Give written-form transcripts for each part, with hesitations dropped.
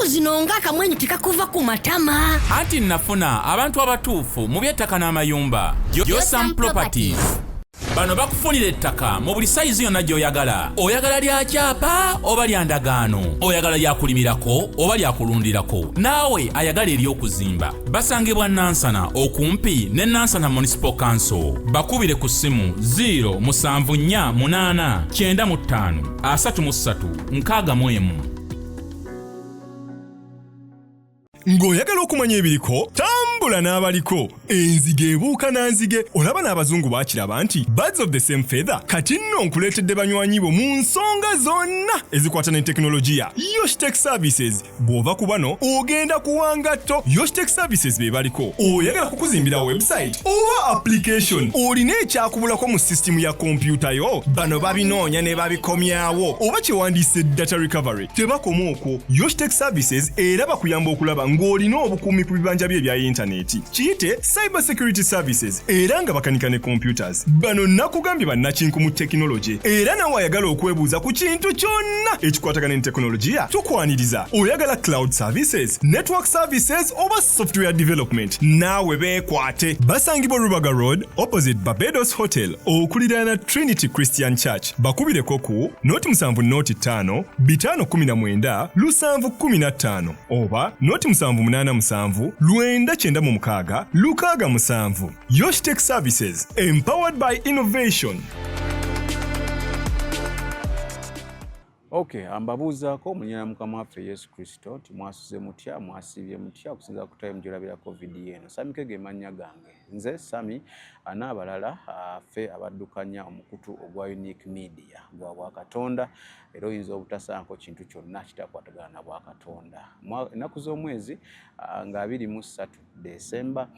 ennaku zino ng'akamwenyu tekakuva ku matama. Anti nafuna abantu abatuufu mu by'ettaka n'amayumba. Yosam Properties. Bano bakufunira ettaka mu buli sayizi yonna gy'oyagala. Oyagala lya kyapa oba lya ndagaano. Oyagala lya kulimirako oba lya kulundirako. Naawe ayagala ery'okuzimba. Basangibwa Nansana okumpi ne Nansana Municipal Council. Bakubire ku ssimu 0748533 Ng'oyagala okumanya ebiriko tambula n'abaliko enzige ebuuka na nzige olaba n'abazungu baakiraba nti birds of the same feather kati nno nkuleetedde banywanyi bo mu nsonga zonna ezikwata ne tekinologiya. Yoshtech Services bw'ova ku bano ogenda kuwangatto. Yoshtech Services be baliko oyagala kukuzimbira website oba application olina ekyakubulako mu system ya kompyuta yo bano babinoonya ne babikomyawo oba kyewandiise data recovery tebakoma okwo. Yoshtech Services era bakuyamba okulaba ng'olina obukuumi ku bibanja bye ebya intaneti. Kiyite Cyber Security Services era nga bakanika ne computers. Bano nakugambye bannakinku mu tekinologi era nawe ayagala okwebuuza ku kintu kyonna ekikwatagana ne tekinologiya tukwaniriza. Oyagala cloud services, network services oba software development naawe beekwate. Basangibwa Rubaga Road opposite Barbados Hotel okuliraana Trinity Christian Church. Bakubireko ku noti 7 noti 5 519 715 oba noti 787 996 667. Yoshtech Services, empowered by innovation. Okay, ambabuzaako munyana mukama waffe Yesu Kristo nti mwasuze mutya mwasibye mutya okusinza kutayo mujulabira COVID eno. Sami Kege mannya gange. Nze Sami anaabalala ffe abaddukanya omukutu ogwa Unique Media gwa Bwakatonda era oyinza obutasaako kintu kyonna kitakwatagana na Bwakatonda. Ennaku z'omwezi nga 23 Desemba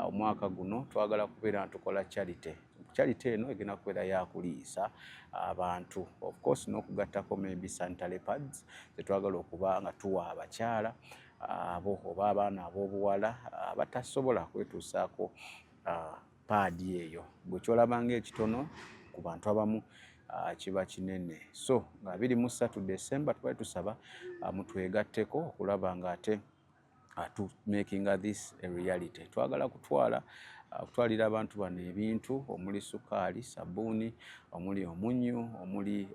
omwaka guno twagala kubeera tukola charity. Charity eno egenda kubeera yakuliisa abantu, of course n'okugattako maybe sanitary pads zetwagala okuba nga tuwa abakyala abo oba abaana ab'obuwala batasobola kwetuusaako paadi eyo. Bwe kyolabanga ekitono ku bantu abamu kiba kinene. So nga 23 Desemba tubali tusaba mutwegatteko okulaba nga ate to making this a reality. Twagala kutwalira abantu bano ebintu omuli sukaali, sabbuuni, omuli omunyu, omuli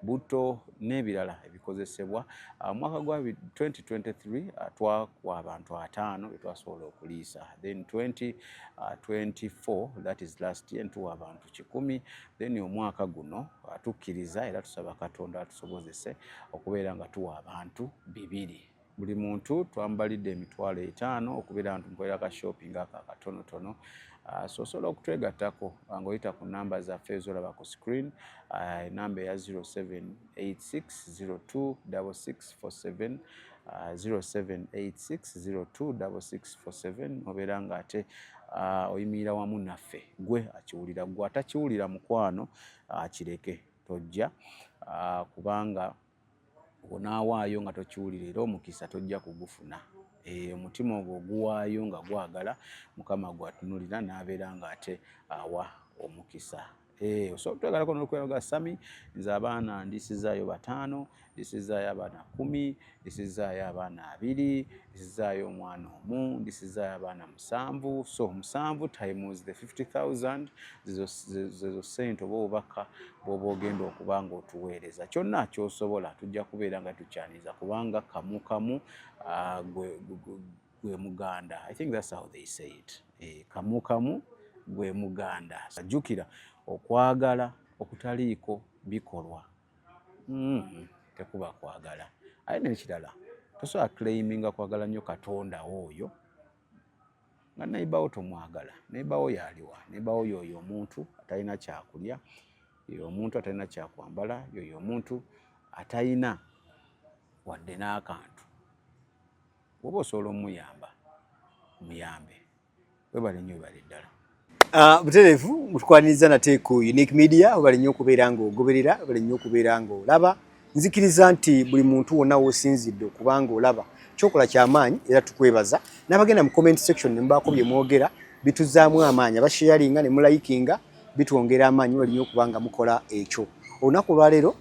buto n'ebirala ebikozesebwa. Mwaka gwa 2023 twakwa abantu 5 betwasobola okuliisa. Then 2024 that is last year ntuwa abantu 10. Then omwaka guno tukkiriza era tusaba Katonda atusobozese okubeera nga tuwa abantu 2. Buli muntu twambalidde emitwalo 5 okubeera nti mukolera ka shopping aka katonotono. So osobola okutwegattako ng'oyita ku namba zaffe ezolaba ku screen. Namba eya 0786026647 0786026647 obeera nga ate oyimirira wamu naffe. Gwe akiwulira, gwe atakiwulira mukwano kireke tojja kubanga onaawaayo nga tokiwulira era omukisa tojja kugufuna. Omutima ogwo oguwaayo nga gwagala Mukama gwatunulira n'abeera nga ate awa omukisa. So twegalako n'okweraga Sami nze abaana ndisizaayo 5, ndisizaayo abaana 10, ndisizaayo abaana 2, ndisizaayo omwana 1, ndisizaayo abaana 7. So 7 times the 50,000 zezo sente oba obubaka bw'oba ogenda okuba nga otuweereza. Kyonna ky'osobola tujja kubeera nga tukyaniza kubanga kamu gwe muganda. I think that's how they say it. Kamu gwe muganda. Jjukira okwagala okutaliiko bikolwa tekuba kwagala. Aye n'ekirala tosobola claiminga kwagala nnyo Katonda oyo nga neighbor tomwagala. Neighbor wo yaliwa? Neighbor wo yoyo omuntu atalina kyakulya, yoyo omuntu atalina kyakwambala, yoyo omuntu atalina wadde n'akantu. Woba osobola omuyamba muyambe. Webale nnyo webale ddala. Butereevu mutukwaniriza nate ku Unique Media obali nnyo okubeera ng'ogoberera, obali nnyo okubeera ng'olaba. Nzikiriza nti buli muntu wonna w'osinzidde okubanga olaba kyokola ky'amaanyi era tukwebaza. N'abagenda mu comment section ne mbaako bye mwogera bituzaamu amaanyi. Abasharinga ne mulayikinga bitwongera amaanyi bali nnyo okubanga mukola ekyo. Olunaku olwaleero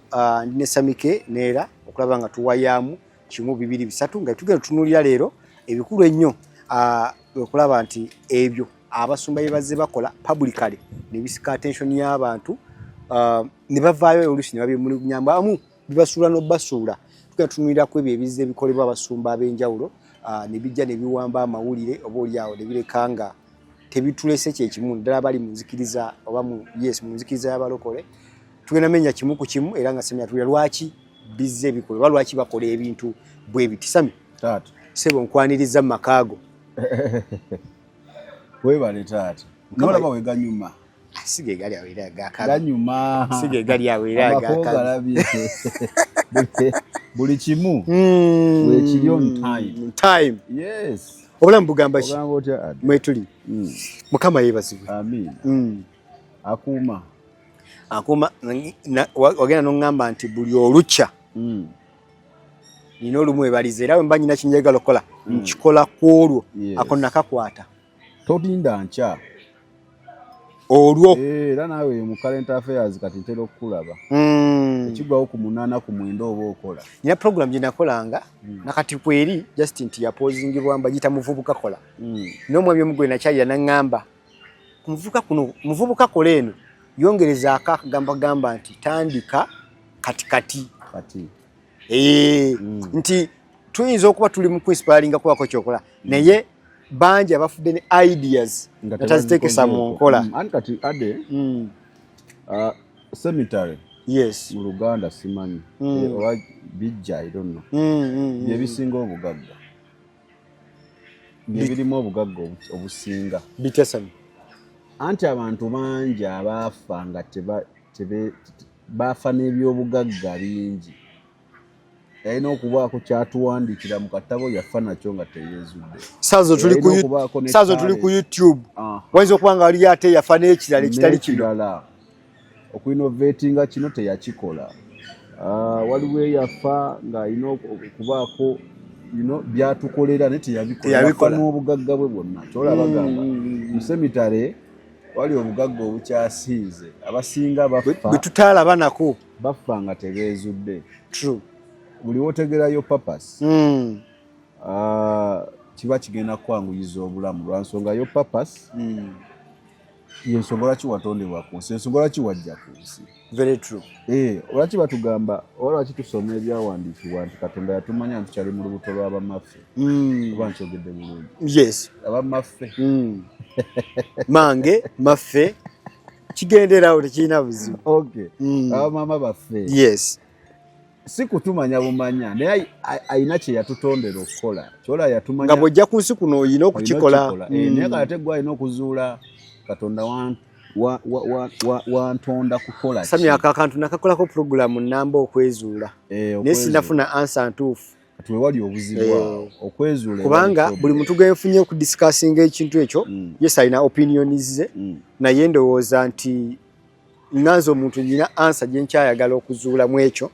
ndi ne Samike neera okulaba nga tuwayaamu kimu bibiri bisatu nga tugenda tunuulira leero ebikulu ennyo okulaba nti ebyo abasumba bye bazze bakola publicly ne bisika attention y'abantu ne bavaayo oluusi ne babyemulugunyamba amu bibasuula n'obbasuula tugenda tunuulira ku ebyo ebizze ebikolebwa abasumba ab'enjawulo ne bijja ne biwamba amawulire oba oliawo ne bireka nga tebitulese kyekimu ddala bali mu nzikiriza oba mu nzikiriza y'abalokole tugenda menya kimu ku kimu era nga Sami atulira lwaki bizze ebikolebwa lwaki bakola ebintu bwe biti Sami taata sebo nkwaniriza mu makaago webale taata nolaba weganyuma sige gali awera ganyuma sige gali awera buli kimu wekiri on time yes obulamu bugamba ki mwetuli mukama yeebazibwe amin akuuma wagenda n'oŋŋamba nti buli olukya nina olumu ebaliza era wemba nyina kinjagala okukola nkikola ku olwo ako nakakwata tolinda nkya olwo era naawe mu current affairs kati ntera okukulaba ekigwawo ku 8 ku 9 oba okola nina program gye nakolanga nakati kweri just nti yapozingibwa mbagita muvubuka kola n'omwami omugwe nakyalira naŋŋamba muvubuka kola eno yongereza akagamba nti tandika kati nti tuyinza okuba tuli mu kwinspiringa kubako kyokola naye bangi abafudde ne ideas nataziteekesa mu nkola ani kati ade cemetery yes mu Luganda simanyi oba bijja I don't know byebisinga obugagga byebirimu obugagga obusinga bitesami anti abantu bangi abaafa nga baafa n'ebyobugagga bingi yalina okubaako kyatuwandikira mu katabo yafa nakyo nga teyeezudde sazo tuli ku YouTube wayinza okuba nga waliyo ate yafa n'ekirala ekitali kino okuinovatinga kino teyakikola waliwo eyafa nga alina okubaako byatukolera naye teyabikola n'obugagga bwe bwonna kyolabagamba mu semitale wali obugagga obukyasiize abasinga bwe tutaalaba nako bafa nga tebeezudde true buli wotegerayo papas kiba kigenda kwanguyiza obulamu lwansonga yo papas yensonga lwaki watondebwa ku nsi ensonga lwaki wajja ku nsi very true olwaki batugamba oba lwaki tusoma ebyawandiikibwa nti Katonda yatumanya nti kyali mu lubuto lw'abamaffe oba nkyogedde bulungi yes abamaffe mange maffe kigenderawo tekirina buzibu okay abamama baffe yes si kutumanya bumanya naye ayina kye yatutondera okukola kyola yatumanya nga bw'ojja ku nsi kuno oyina okukikola naye kate gwe alina okuzuula Katonda wantonda kukola Sami akantu nakakolako programu namba okwezuula naye sinafuna ansa ntuufu tuwewali obuzibu okwezuula kubanga buli muntu gwefunye okudiscussinga ekintu ekyo yes alina opinions ze naye ndowooza nti nganze omuntu nyina ansa gye nkyayagala okuzuula mu ekyo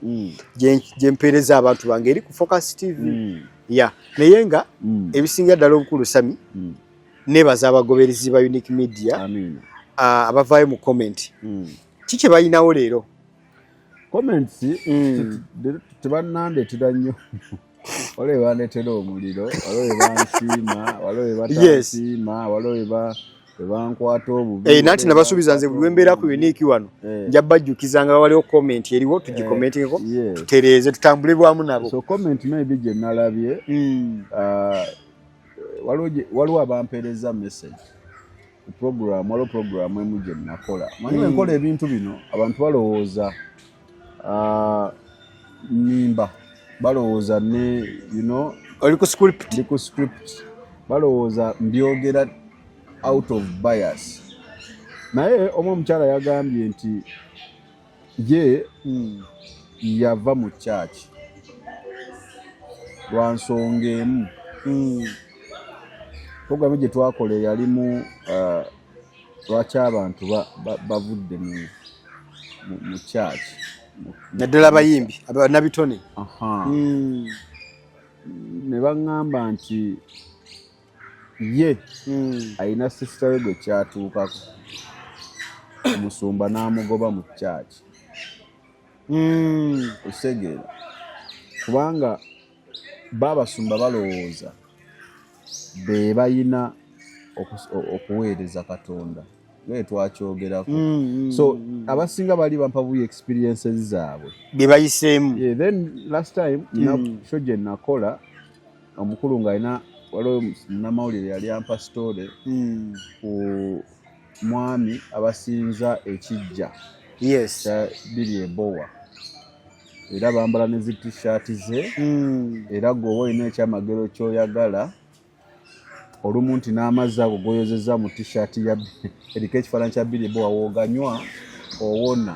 gye mpeereza abantu bange eri ku Focus TV naye nga ebisinga ddala obukulu Sami nebaza abagoberezi ba Unique Media abavaayo mu comment kiki balinawo leero comments tebannandeetera nnyo waliwo bandeetera omuliro waliwo bansiima waliwo batansiima waliwo bankwata obubi nanti nabasuubiza nze buli wembeera ku Unique wano nja bajjukizanga waliwo comment eriwo tugikomentingeko tutereeze tutambule bwamu nabo so comment maybe gye nalabye waliwo abampeereza message waliwo program emu gye nakola manyi enkola ebintu bino abantu balowooza nimba balowooza ne oli ku script balowooza mbyogera out of bias naye omukyala yagambye nti ye yava mu church lwansonga emu programu gye twakola yalimu lwaki abantu bavudde mu church naddala abayimbi nabitone ne baŋŋamba nti ye alina sisita we gwe kyatuukako omusumba n'amugoba mu church osegeera kubanga babasumba balowooza be bayina okuweereza Katonda naye twakyogerako so abasinga bali bampabuye experiences zaabwe bye bayiseemu. Then last time show gye nakola omukulu ng'alina waliwo munnamawulire yali ampa story ku mwami abasinza ekijja kya Billy Ebowa era bambala ne zi t-shirt ze era gwe olina ekyamagero kyoyagala olumu nti n'amazzi ago goyozezza mu t-shirt eriko ekifaananyi kya Billy Ebowa wooganywa owona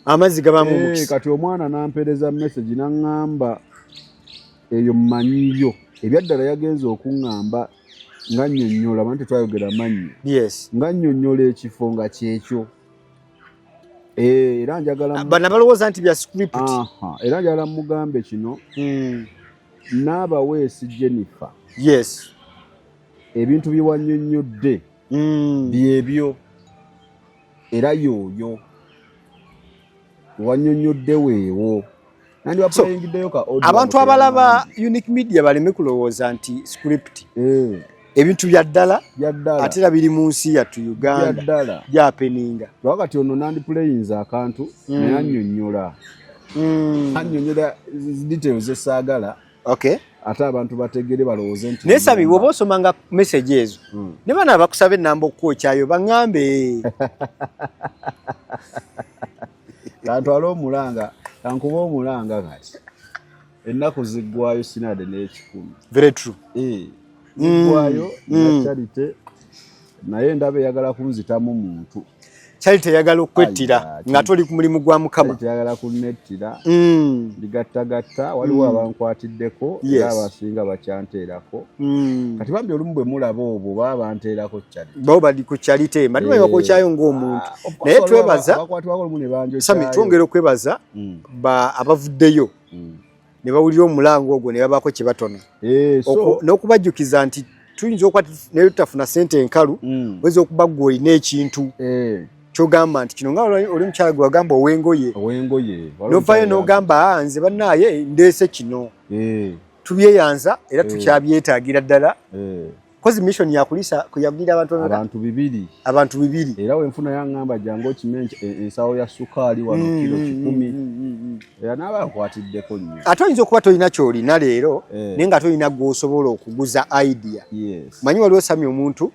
amazzi gabamu omukisa. Kati omwana n'ampeereza message n'aŋŋamba eyo mmanyiyo ebyaddala yagenze okuŋŋamba nga nnyonnyola manti twayogera mannya nga nnyonnyola ekifo nga kyekyo era njagala bana balowooza nti bya script era njagala mugambe kino n'abaweesi Jennifer ebintu bye wannyonnyodde byebyo era yooyo wannyonnyodde weewo nandi wapulengiddeyo ka audio abantu abalaba Unique Media baleme kulowooza nti script ebintu bya ddala ate era biri mu nsi yattu Uganda byapeninga lwakati ono nandi playinza akantu naye annyonnyola details esaagala ate abantu bategere balowooze nti naye Sami bw'oba osomanga message ezo ne bana bakusaba ennamba okukwokyayo baŋŋambe kantwala omulanga kankuba omulanga kati ennaku ziggwayo sinade n'ekikumi very true ziggwayo na Charity naye ndaba eyagala kunzitamu muntu Charity eyagala okwettira nga toli ku mulimu gwa Mukama eyagala kunnettira ndigattagatta waliwo abankwatiddeko era abasinga bakyanteerako kati bambi olumu bwe mulaba obwo baba banteerako Charity bo bali ku Charity mali bakwokyayo ng'omuntu naye twebaza Sami twongera okwebaza abavuddeyo ne bawulira omulango ogwo ne babaako kye batona n'okubajjukiza nti tuyinza okuba ne tutafuna ssente enkalu oyinza okuba ggwe olina ekintu kyogamba nti kino nga oli mukyala gwe wagamba owengoye n'ovaayo n'ogamba nze bannaaye ndeese kino tubyeyanza era tukyabyetaagira ddala kozi mission yakulisa kuyagira abantu bibiri era wenfuna yaŋŋamba jangu okime ensawo ya sukaali wano kilo 10 era n'abakwatiddeko nnyo ate oyinza okuba tolina kyolina leero naye nga tolina gw'osobola okuguza idea manyi waliwo Sami omuntu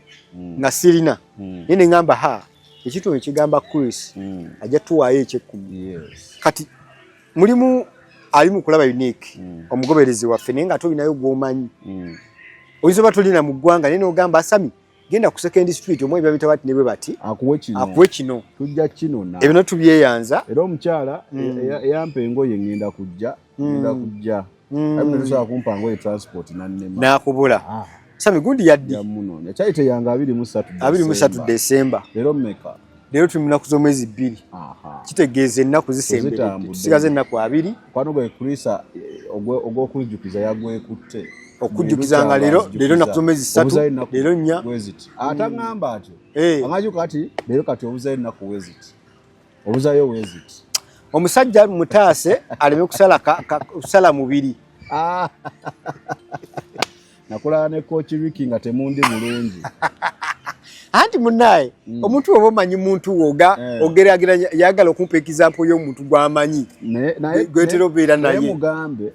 nga sirina naye ne ŋŋamba ekitundu ekigamba Chris ajja tuwaayo eky'ekkumi kati mulimu ali mu kulaba Unique omugoberezi waffe naye nga tolinayo gw'omanyi oyinza oba tolina mu ggwanga naye n'ogamba Sami genda ku Second Street omwe ebyo bitabati ne bwe bati akuwe kino tujja kino na ebyo tubyeyanza era omukyala eyampa engoye ngenda kujja abino tusobola kumpa ngoye transport n'akubula Sami gundi yaddi yamunoonya Charity yange 23 December leero tuli mu nnaku z'omwezi 2 kitegeeza ennaku zisembedde tusigaze ennaku 2 kwano gwe kulisa ogw'okujjukiza yagwekutte okujjukiza nga leero nnaku z'omwezi 3 leero 4 ataŋŋamba atyo amaju kati leero kati obuzayo ennaku weziti obuzayo weziti omusajja mutaase aleme kusala mubiri nakulaba ne Coach Ricky nga temundi bulungi anti munnaye omuntu oba omanyi muntu ogeraageranya yagala okumpa example y'omuntu gw'amanyi gwetera obeera naye mugambe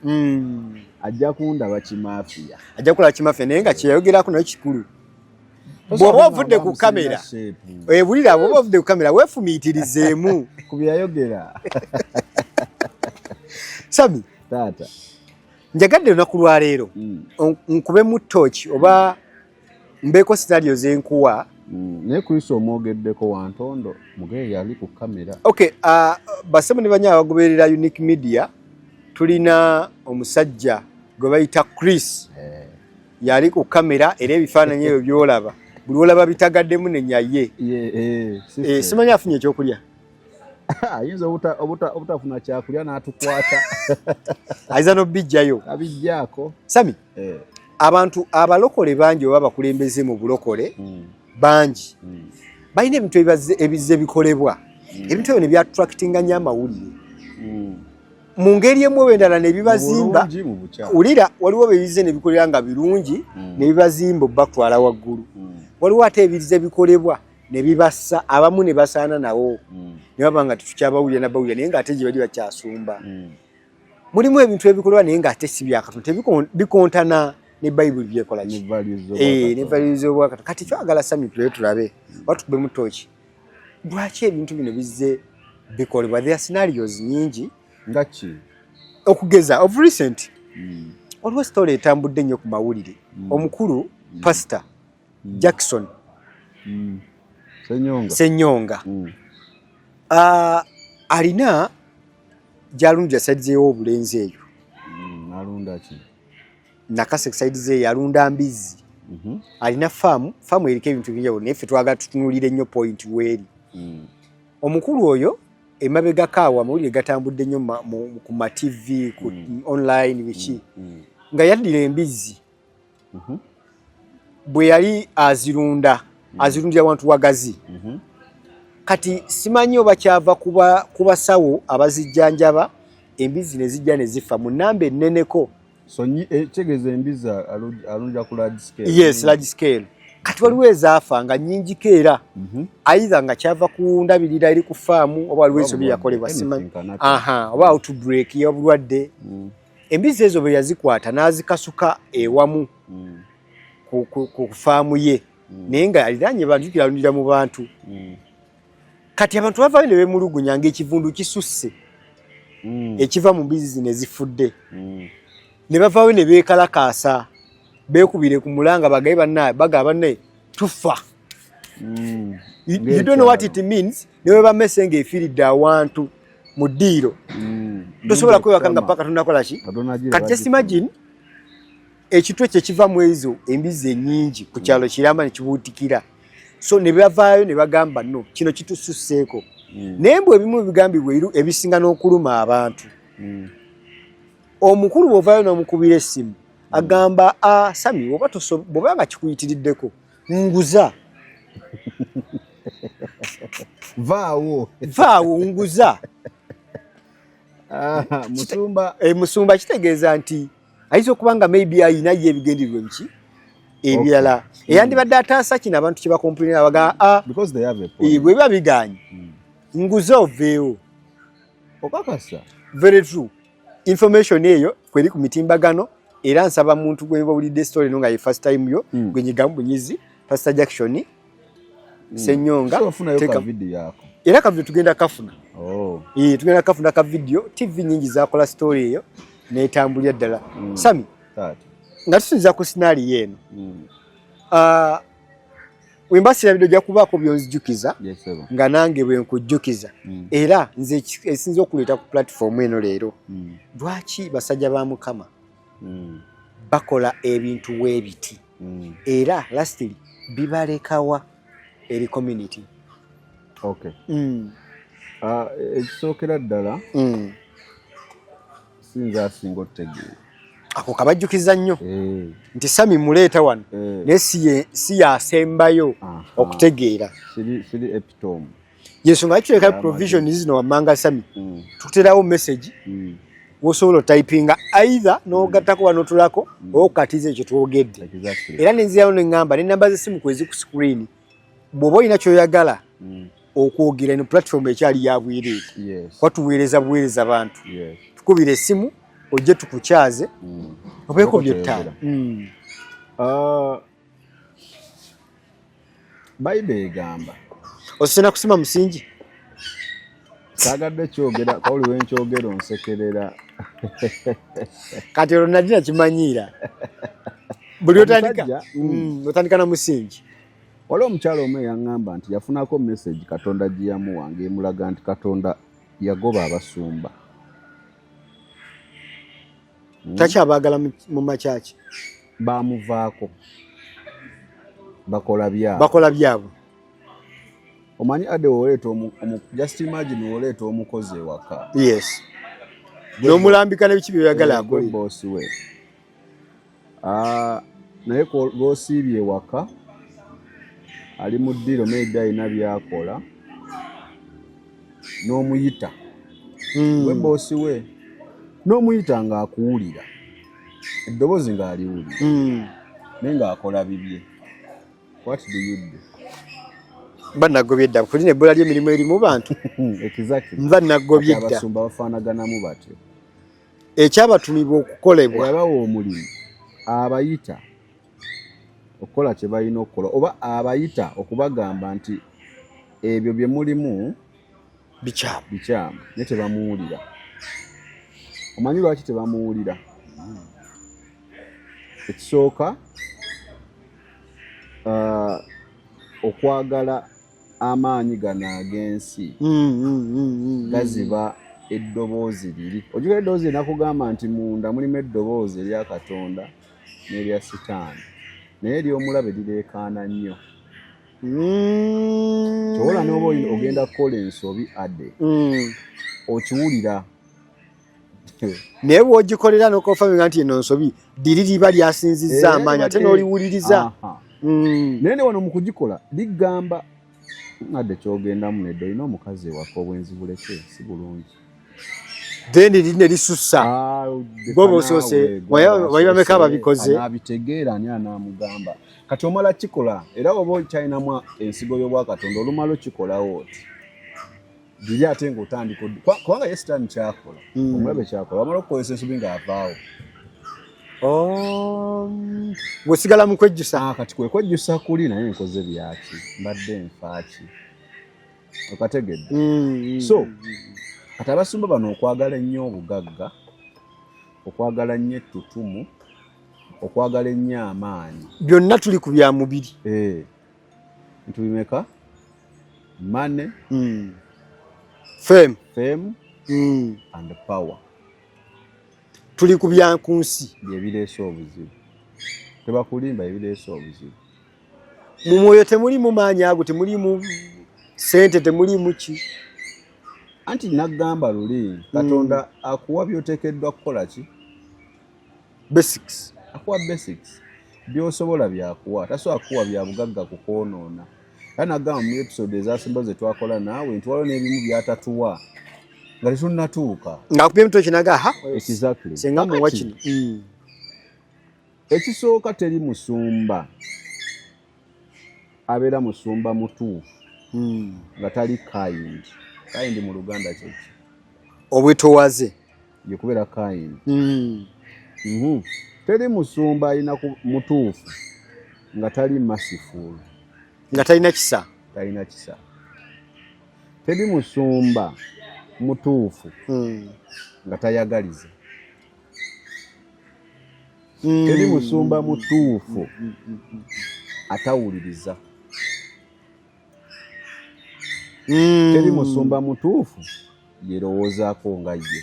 ajja kundaba kimafiya ajja kulaba kimafiya naye nga kyeyayogerako nayo kikulu bw'oba ovudde ku kamera ebulira bw'oba ovudde ku kamera weefumiitirizeemu ku byayogera Sami taata njagadde olunaku lwa leero nkubemu tooki oba mbeeko scenario zenkuwa naye Kristo omwogeddeko wantondo mugeyo yali ku kamera basemu ne banya abagoberera Unique Media tulina omusajja gwe bayita Chris yali ku kamera era ebifaananyi ebyo byolaba buli olaba bitagaddemu nenyaye simanyi afunye ekyokulya ayinza obutafuna kyakulya n'atukwata ayinza n'obijjayo abijjaako Sami abantu abalokole bangi oba bakulembeze mu bulokole bangi balina ebintu ebizze bikolebwa ebintu ebyo ne byattractinga nnyo amawulire mu ngeri emu endala ne bibazimba ulira waliwo bebize ne bikolera nga birungi ne bibazimba batwala waggulu waliwo ate ebize bikolebwa ne bibassa abamu ne basaana nawo ne babanga tukyabawulira nabawulira naye ng'ate gye bali bakyasumba mulimu ebintu ebikolebwa naye ng'ate si byakatonda bikontana ne Bayibuli byekola ki ne values z'Obwakatonda kati twagala Sami tulabe watukube mu tooki lwaki ebintu bino bizze bikolebwa there are scenarios nyingi ngachi okugeza of recent waliwo story etambudde nnyo ku mawulire omukulu pastor Jackson Senyonga alina gyalunda side eyo obulenzi eyo alunda ki nakase side ze yalunda mbizi alina farm eriko ebintu bingi naye ffe twagala tutunulire nnyo point weri omukulu oyo emabega kaawa amawulire gatambudde nnyo ku ma TV ku online biki nga yaddira embizi bwe yali azirundira abantu wagazi kati simanyi oba kyava kuba sawo abazijjanjaba embizi ne zijja ne zifa mu nnamba enneneko tegeza embizi alundira ku large scale yes large scale kati waliwo ezaafa nga nnyingiko era aidha nga kyava ku ndabirira eri ku faamu oba waliwo ensobi yakolebwa simanyi oba outbreak y'obulwadde embizi ezo bwe yazikwata n'azikasuka ewamu ku faamu ye naye nga aliraanye bantu kiralundira mu bantu kati abantu bavaayo ne beemulugunya ng'ekivundu kisusse ekiva mu mbizi ne zifudde ne bavaayo ne beekalakaasa beekubire ku mulanga bagaye bannaye bagaba bannaye tufa you don't know what it means ne bwe bamese ng'efiiridde awantu mu ddiiro tosobola kwewaka nga paka tonakola ki kati just imagine ekitwe kye kiva mu ezo embizi ennyingi ku kyalo kiramba ne kibuutikira so ne bavaayo ne bagamba no kino kitususseeko naye mbwe ebimu ebigambibwa ebisinga n'okuluma abantu omukulu bw'ovaayo n'omukubira essimu agamba Sami bw'oba nga kikuyitiriddeko nguza vaawo nguza musumba kitegeeza nti ayinza okuba nga maybe ayinayo ebigendererwa biki ebirala eyandibadde ataasa kino abantu kye bakompulinira bagaa bwe biba biganye nguza oveewo okakasa very true information eyo kweri ku mitimbagano era nsaba muntu gwe bawulidde story no nga ye first time yo gwe nyigamu bunyizi Pastor Jackson Senyonga teka video yako era ka video tugenda kafuna tugenda kafuna ka video TV nyingi zakola story eyo netambulya ddala Sami nga tusinza ku scenario yeno wembasira video gya kubaako byonzijukiza nga nange bwe nkujjukiza era nze esinza okuleeta ku platform eno leero lwaki basajja ba Mukama bakola ebintu weebiti era lastly bibalekawa eri community ekisookera ddala sinza asinga otutegeera ako kabajjukiza nnyo nti Sami muleeta wano naye si yasembayo okutegeera siri epitome yensonga kituleka provision zino wammanga Sami tuterawo message wosobola typinga either n'ogattako wanotulako okatiza ekyo twogedde era nenzirayo neŋŋamba n'ennamba z'essimu kwezi ku screen bw'oba olina kyoyagala okwogera ne platform ekyali ya bwereere kwatuweereza buweereza bantu tukubira essimu ojje tukukyaze obeeko byettaala Bayibuli egamba osena kusima musingi sagadde kyogera kawuli wenkyogera onsekerera kati olwo nadina kimanyiira buli otandika na musingi waliwo omukyalo omu eyaŋŋamba nti yafunako message Katonda gye yamuwa ng'emulaga nti Katonda yagoba abasumba takyabaagala mu makyaki bamuvaako bakola byabwe omanyi ade woleeta just imagine woleeta omukozi ewaka yes n'omulambika nebiki byoyagala akole boosi we naye lwosiibye ewaka ali mu ddiiro maybe alina byakola n'omuyita we boosi we n'omuyita ng'akuwulira eddoboozi ng'aliwulira naye ng'akola bibye. What do you do? Banagobye dda kulina ebbula ly'emirimu eri mu bantu. Exactly. Nva nagobye dda. Abasumba bafaanaganamu batyo. Ekyabatumibwa okukolebwa. Yabawa omulimu abayita okukola kye balina okukola oba abayita okubagamba nti ebyo bye mulimu bikyamu naye tebamuwulira. Omanyi lwaki tebamuwulira? Ekisooka okwagala amaanyi gano ag'ensi gaziba eddoboozi liri. Ojjukira eddoboozi linakugamba nti munda mulimu eddoboozi erya Katonda n'erya Sitaani naye ery'omulabe lireekaana nnyo. Kyobola n'oba ogenda kukola ensobi adde okiwulira. Naye bw'ogikolera n'okofaminga nti eno nsobi diri liba lyasinzizza amaanyi ate n'oliwuliriza. Naye ne wano mu kugikola ligamba adde kyogendamu nedda olina omukazi ewaka obwenzi buleke si bulungi. Then ne lisussa. Bobo sose wayi bameka babikoze. Abitegeera ani anamugamba. Kati omala kikola era oba okyalinamu ensigo y'obwa Katonda olumala okikolawo oti. Diri ate ng'otandika kubanga ye Sitaani kyakola omulabe kyakola wamala okukozesa ensobi ng'avaawo. Bw'osigala mu kwejjusa. Kati kwe kwejjusa kuli naye nkoze byaki mbadde nfaaki okategedde. So kati abasumba bano okwagala ennyo obugagga, okwagala nnyo ettutumu, okwagala ennyo amaanyi, byonna tuli ku bya mubiri. Ntubimeka money, fame and power. Tuli ku bya kunsi bye bireese obuzibu. Tebakulimba ebireese obuzibu. Mu mwoyo temulimu maanyi ago, temulimu sente, temulimu ki. Anti nagamba luli Katonda akuwa byotekeddwa kukola ki? Basics. Akuwa basics. Byosobola byakuwa. Tasobola kuwa bya bugagga kukoonoona. Era nagamba mu episode ezasemba ze twakola naawe nti waliwo n'ebimu byatatuwa nga tetunnatuuka. Ng'akubye emito kinaga ha? Exactly. Senga muwa kino. Ekisooka teri musumba abeera musumba mutuufu nga tali kind. Kind mu Luganda kyeki obwetowaze ye kubeera kind. Teri musumba alina mutuufu nga tali merciful, nga talina kisa. Talina kisa. Teri musumba mutuufu nga tayagaliza. Teri musumba mutuufu atawuliriza. Teri musumba mutuufu yerowoozaako nga ye.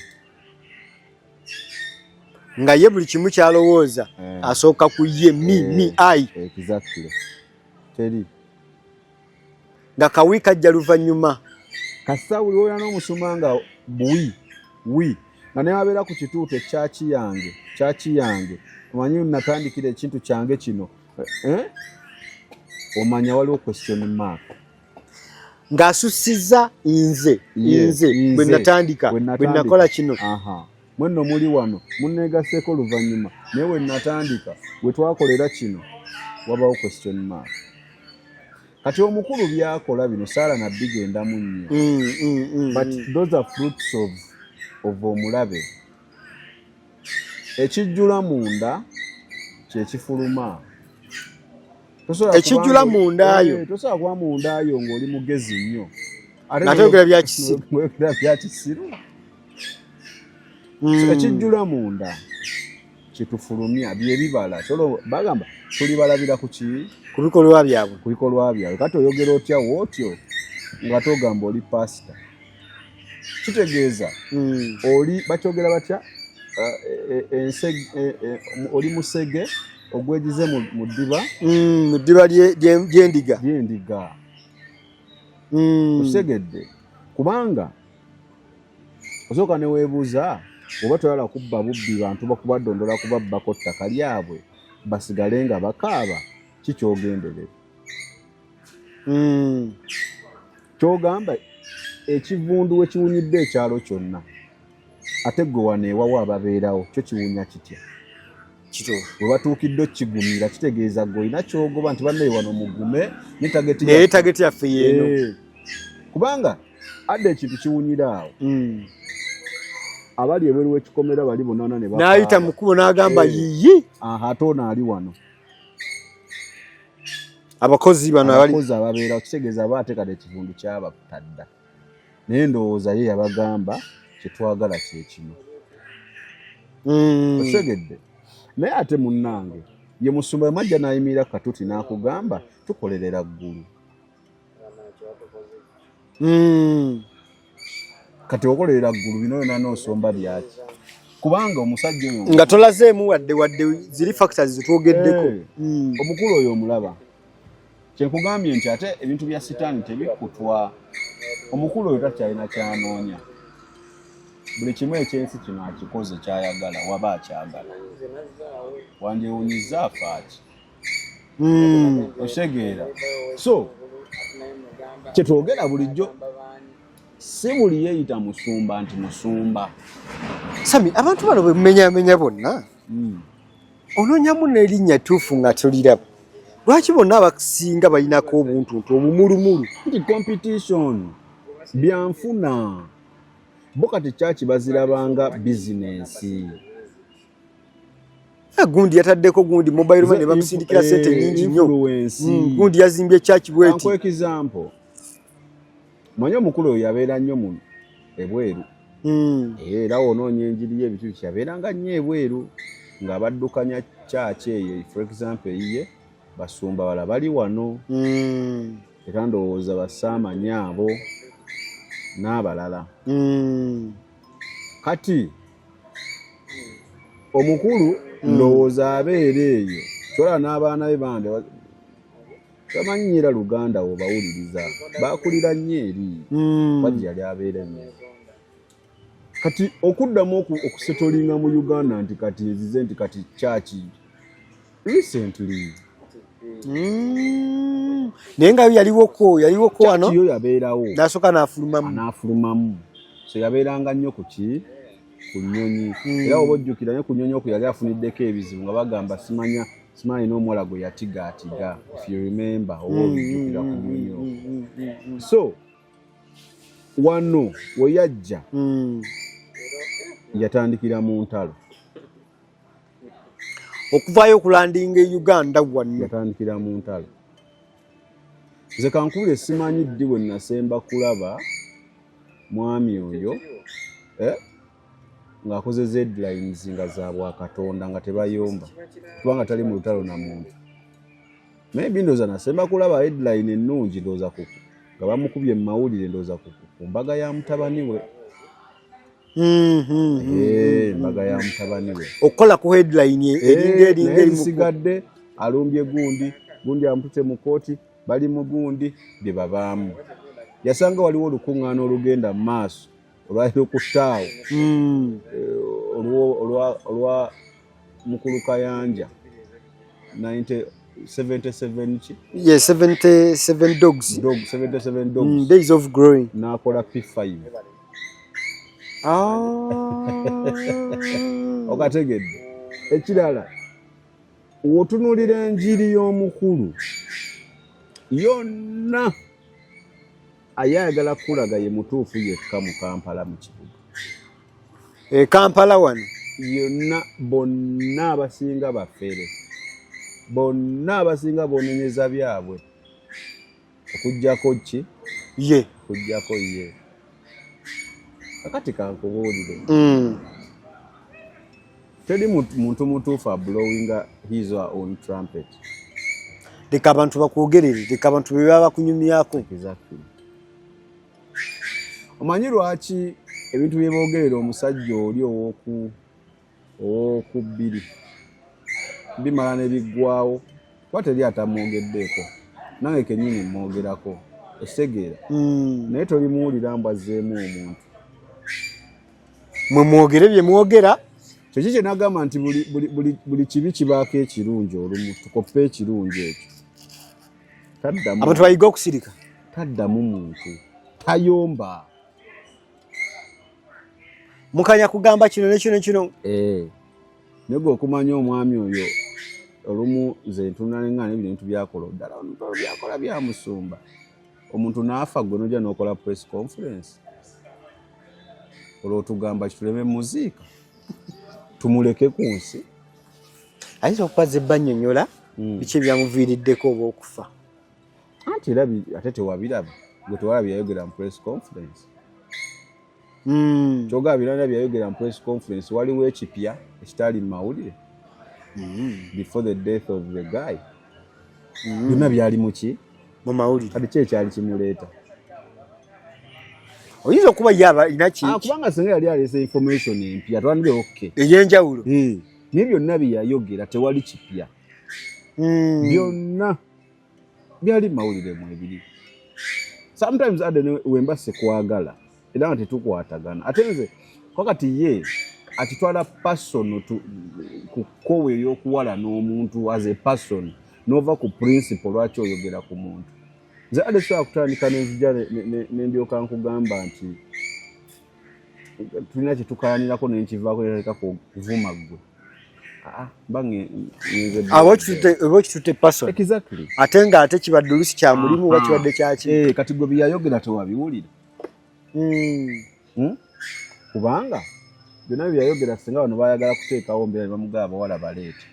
Nga ye buli kimu kyalowooza asooka ku ye mi ai. Exactly. Teri. Nga kawi kajja luvannyuma. Kasa buli oya n'omusumba nga wi nga ne wabeera ku kituuto kyaki yange omanyi natandikira ekintu kyange kino omanya waliwo question mark. Ng'asussizza nze bwe natandika bwe nakola kino. Mwenno muli wano munneegaseeko luvannyuma naye bwe natandika bwe twakolera kino wabawo question mark. Kati omukulu byakola bino Saara nabbi gendamu nnyo. But those are fruits of omulabe. Ekijjula munda kyekifuluma. Ekijjula mundayo. Tosobola kuba mundayo ng'oli mugezi nnyo. Ate ogera byakisiru. Byakisiru. Ekijjula munda kitufulumya byebibala. Bagamba tulibalabira ku ki? Ku bikolwa byabwe. Ku bikolwa byabwe. Kati oyogera otya wootyo nga togamba oli pasita. Kitegeeza oli bakyogera batya oli musege ogwegize mu ddiba. Mu ddiba ly'endiga. Osegedde kubanga osooka ne weebuuza oba toyala kubba bubbi bantu bakubadondola kubabbako ttaka lyabwe basigale nga bakaaba kikyogenderera. Kyogamba ekivundu we kiwunyidde ekyalo kyonna ate gwe wano ewawo ababeerawo kyo kiwunya kitya kituufu bwe batuukidde okukigumira kitegeeza gwe olina kyogoba nti bannaye wano mugume naye tageti yaffe yeeno kubanga adde ekintu kiwunyira awo abali ebweru w'ekikomera bali bonna ne n'ayita mu kkubo n'agamba yiyi ate ono ali wano abakozi bano abakozi ababeera okitegeeza aba ateekadde ekivundu kyabakutadda naye ndowooza ye yabagamba kyetwagala kyekino otegedde naye ate munnange ye musumba yamajja n'ayimirira katuti n'akugamba tukolerera ggulu kati okolerera ggulu bino yona n'osomba byaki kubanga omusajja oyo nga tolazeemu wadde ziri factors zetwogeddeko omukulu oyo omulaba kyenkugambye nti ate ebintu bya sitaani tebikutwa omukulu oyo takyalina kyanoonya buli kimu ekyensi kino akikoze kyayagala waba akyagala wandyewunyiza afaaki otegeera so kyetwogera bulijjo si buli yeeyita musumba nti musumba Sami abantu bano bwe mumenyamenya bonna onoonyamu n'erinnya tuufu nga toliraba lwaki bonna abasinga balinako obuntuntu obumulumulu nti competition byanfuna bo kati kyaki bazirabanga bizinensi gundi yataddeko gundi mobile money bamusindikira sente nyingi nnyo gundi yazimbye kyaki bweti example manya omukulu oyo yabeera nnyo mu ebweru era onoonya enjiri y'ebituuki yabeeranga nnyo ebweru ng'abaddukanya kyaki eyo for example eyiye basumba bala bali wano era ndowooza basaamanyi abo n'abalala kati omukulu ndowooza abeera eyo kyola n'abaana be bande tamanyi nnyira luganda wo bawuliriza bakulira nnyo eri wajja yali abeera nnyo kati okuddamu okusetolinga mu Uganda nti kati ezize nti kati kyaki recently naye nga yaliwoko wano yo yabeerawo n'asooka n'afulumamu so yabeeranga nnyo ku nnyonyi era oba ojjukira ne ku nnyonyi okwo yali afuniddeko ebizibu nga bagamba simanyi n'omuwala gwe yatigaatiga if you remember oba obijjukira ku nnyonyi okwo so wano we yajja yatandikira mu ntalo okuvaayo okulandinga e Uganda wano yatandikira mu ntalo nze kankubule simanyi ddi bwe nasemba kulaba mwami oyo ng'akoze headlines nga za bwakatonda nga tebayomba kubanga tali mu lutalo na muntu maybe ndooza nasemba kulaba headline ennungi ndooza nga bamukubye mu mawulire ndooza ku mbaga ya mutabani we mbaga ya mutabani we okukola ku headline eringa esigadde alumbye gundi amutute mu kooti bali mu gundi bye babaamu yasanga waliwo olukuŋŋaana olugenda mu maaso olwaliro ku ttaawo olwa mukulu Kayanja 77 ki? Yes, 77 dogs. 77 dogs. Days of growing. Nakola P5. Okategedde. Ekirala wotunulira enjiri y'omukulu yonna ayagala kulaga ye mutuufu yekka mu Kampala mu kibuga. Kampala wano yonna bonna abasinga bafere. Bonna abasinga bonenyeza byabwe okujjako ki ye okujjako ye akati kankubuulire teri muntu mutuufu blowing his or own trumpet. Leka abantu bakwogerere, leka abantu be baba bakunyumyako. Exactly. Omanyi lwaki ebintu bye boogerera omusajja oli ow'okubbiri bimala ne biggwawo kuba teri atamwogeddeeko nange kennyini mwogerako osegeera naye tolimuwulira mbwazzeemu omuntu mwe mwogere bye mwogera kyeki kye nagamba nti buli kibi kibaako ekirungi olumu tukoppe ekirungi ekyo abantu bayiga okusirika taddamu muntu tayomba mukanya kugamba kino nekino nego okumanya omwami oyo olumu nze ntunalengana ebintu byakola ddala byakola byamusumba omuntu naafa gwe nojja n'okola press conference olwotugamba kituleme muziika tumuleke ku nsi ayinza okubaza ebbanyonnyola biki ebyamuviiriddeko oba okufa anti era ate tewabiraba gwe tewalabye yayogera mu press conference kyogaa birana byayogera mu press conference waliwo ekipya ekitali mu mawulire before the death of the guy byonna byali muki mu mawulire kati ki ekyali kimuleeta oyinza okuba yaba ina kubanga singa yali alese information empya twandibye okke ey'enjawulo naye byonna byeyayogera tewali kipya byonna byali mu mawulire mu ebiri sometimes ade wemba sekwagala era nga tetukwatagana ate nze kakati ye atitwala person ku kkowe ey'okuwala n'omuntu as a person n'ova ku principle lwaki oyogera ku muntu nze ade sobola kutandika nenzija nendyoka nkugamba nti tulina kyetukalanirako nenkivaako neraleka kuvuma ggwe oba kitute person exactly ate ng'ate kibadde olusi kya mulimu oba kibadde kyaki kati gwe byayogera tewabiwulira kubanga byonna byayogera singa bano bayagala kuteekawo mbeera ne bamugaba abawala baleete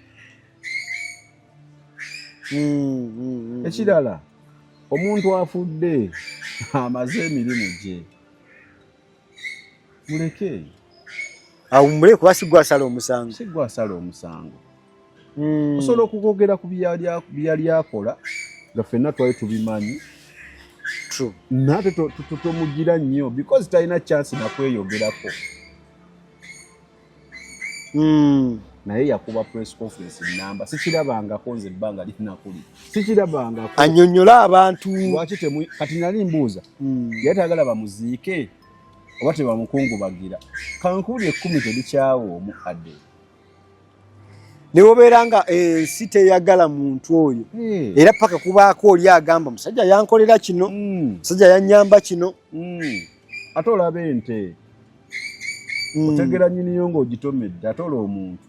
ekirala omuntu afudde amaze emirimu gye muleke awumule kuba sigwasala omusango osobola okukogera ku byali akola nga ffenna twali tubimanyi nate tomugira nnyo because talina chance nakweyogerako naye yakuba press conference namba sikirabangako nze ebbanga linakuli sikirabangako annyonnyola abantu lwaki kati nali mbuuza yali tayagala bamuziike oba tebamukungubagira kankuli 10 terikyawo omu adde newobeera nga ensi teyagala muntu oyo era paka kubaako oli agamba musajja yankolera kino musajja yannyamba kino ate olaba ente otegera nnyiniyo ng'ogitomedde ate olwo omuntu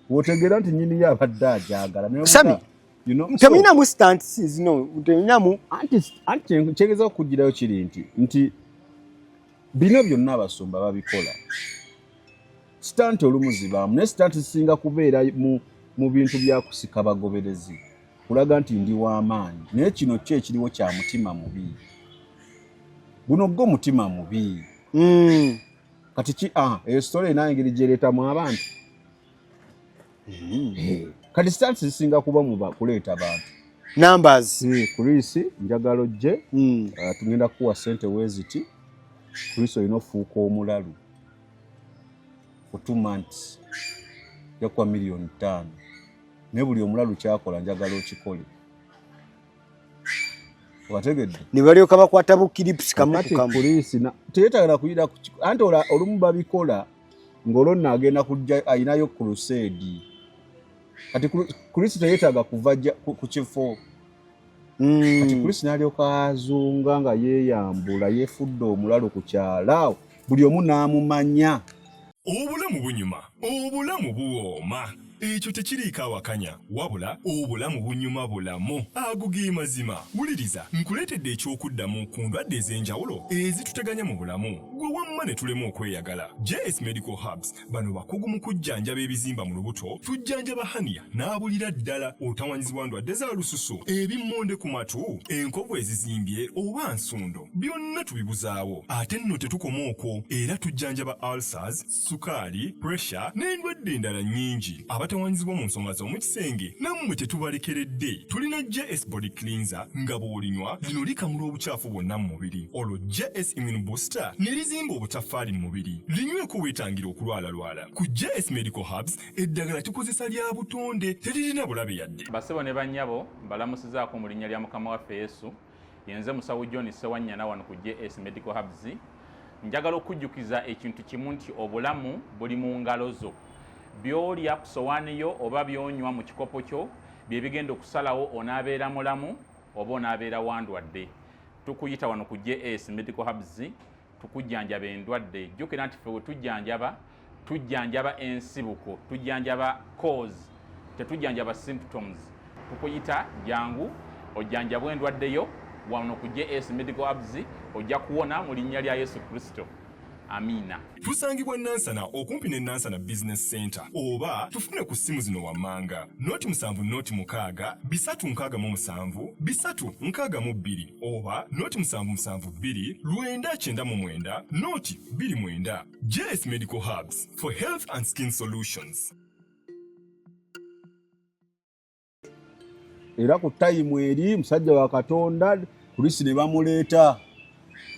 wotegera nti nnyiniyo abadde agyagala sami temulinamu stansi zino temulinamu anti kyegeza okugirayo kiri nti bino byonna abasumba babikola sitanti olumu zibaamu naye sitanti zisinga kubeera mu bintu byakusika bagoberezi kulaga nti ndi w'amaanyi naye kino ki ekiriwo kya mutima mubi guno gwo mutima mubi kati ki eyo sitole enangeri gyereetamu abantu kati sitanti zisinga kuba mu kuleeta abantu numbers Chris njagalo gye tugenda kuwa ssente weeziti Chris olina ofuuka omulalu for 2 months yakuwa $5,000,000 naye buli omulalu kyakola njagala okikole wategedde ne balyoka bakwata bukiripusi kamu polisi teyetagala kuyira anti olumu babikola ng'olwo agenda kujja ayinayo crusade kati Chris teyetaaga kuva ku kifo kati Chris n'alyoka azunga nga yeeyambula yeefudde omulalu ku kyalaawo buli omu n'amumanya. Obulamu bunyuma, obulamu buwooma. Ekyo tekiriiko awakanya wabula obulamu bunyuma bulamu agugi mazima. Wuliriza nkuleetedde ekyokuddamu ku ndwadde ez'enjawulo ezituteganya mu bulamu gwe wamma ne tulema okweyagala. JS Medical Hubs bano bakugu mu kujjanjaba ebizimba mu lubuto tujjanjaba hania n'abulira ddala otawanyizibwa ndwadde za lususu ebimmonde ku matu enkovu ezizimbye oba nsundo byonna tubibuzaawo ate nno tetukoma okwo era tujjanjaba ulcers, sukaali, pressure n'endwadde endala nnyingi. Abatawanyizibwa mu nsonga z'omukisenge nammwe tetubalekeredde. Tulina JS Body Cleanser nga bw'olinywa lino likamula obucaafu bwonna mu mubiri. Olwo JS Immune Booster ne lizimba obutaffaali mu mubiri. Linyweko weetangira okulwalalwala. Ku JS Medical Hubs eddagala tukozesa lya butonde teririna bulabe yadde. Basebo ne bannyabo mbalamusizaako mu linnya lya Mukama waffe Yesu. Yenze musawo John Sewanyana wano ku JS Medical Hubs. Njagala okujjukiza ekintu kimu nti obulamu buli mu ngalo zo. Byolya ku sowaani yo oba byonywa mu kikopo kyo bye bigenda okusalawo onaabeera mulamu oba onaabeera wandwadde. Tukuyita wano ku JS Medical Hubs tukujjanjaba endwadde. Jjukira nti ffe we tujjanjaba ensibuko, tujjanjaba cause, tetujjanjaba symptoms. Tukuyita jangu ojjanjabwa endwadde yo wano ku JS Medical Hubs, ojja kuwona mu linnya lya Yesu Kristo. Amina. Tusangibwa Nansana okumpi ne Nansana Business Center oba tufune ku simu zino wammanga noti 7 noti 6 bisatu 67 bisatu 62 oba noti 772 2999 noti 29. JS Medical Hubs for health and skin solutions. Era ku time eri musajja wa Katonda kulisi ne bamuleeta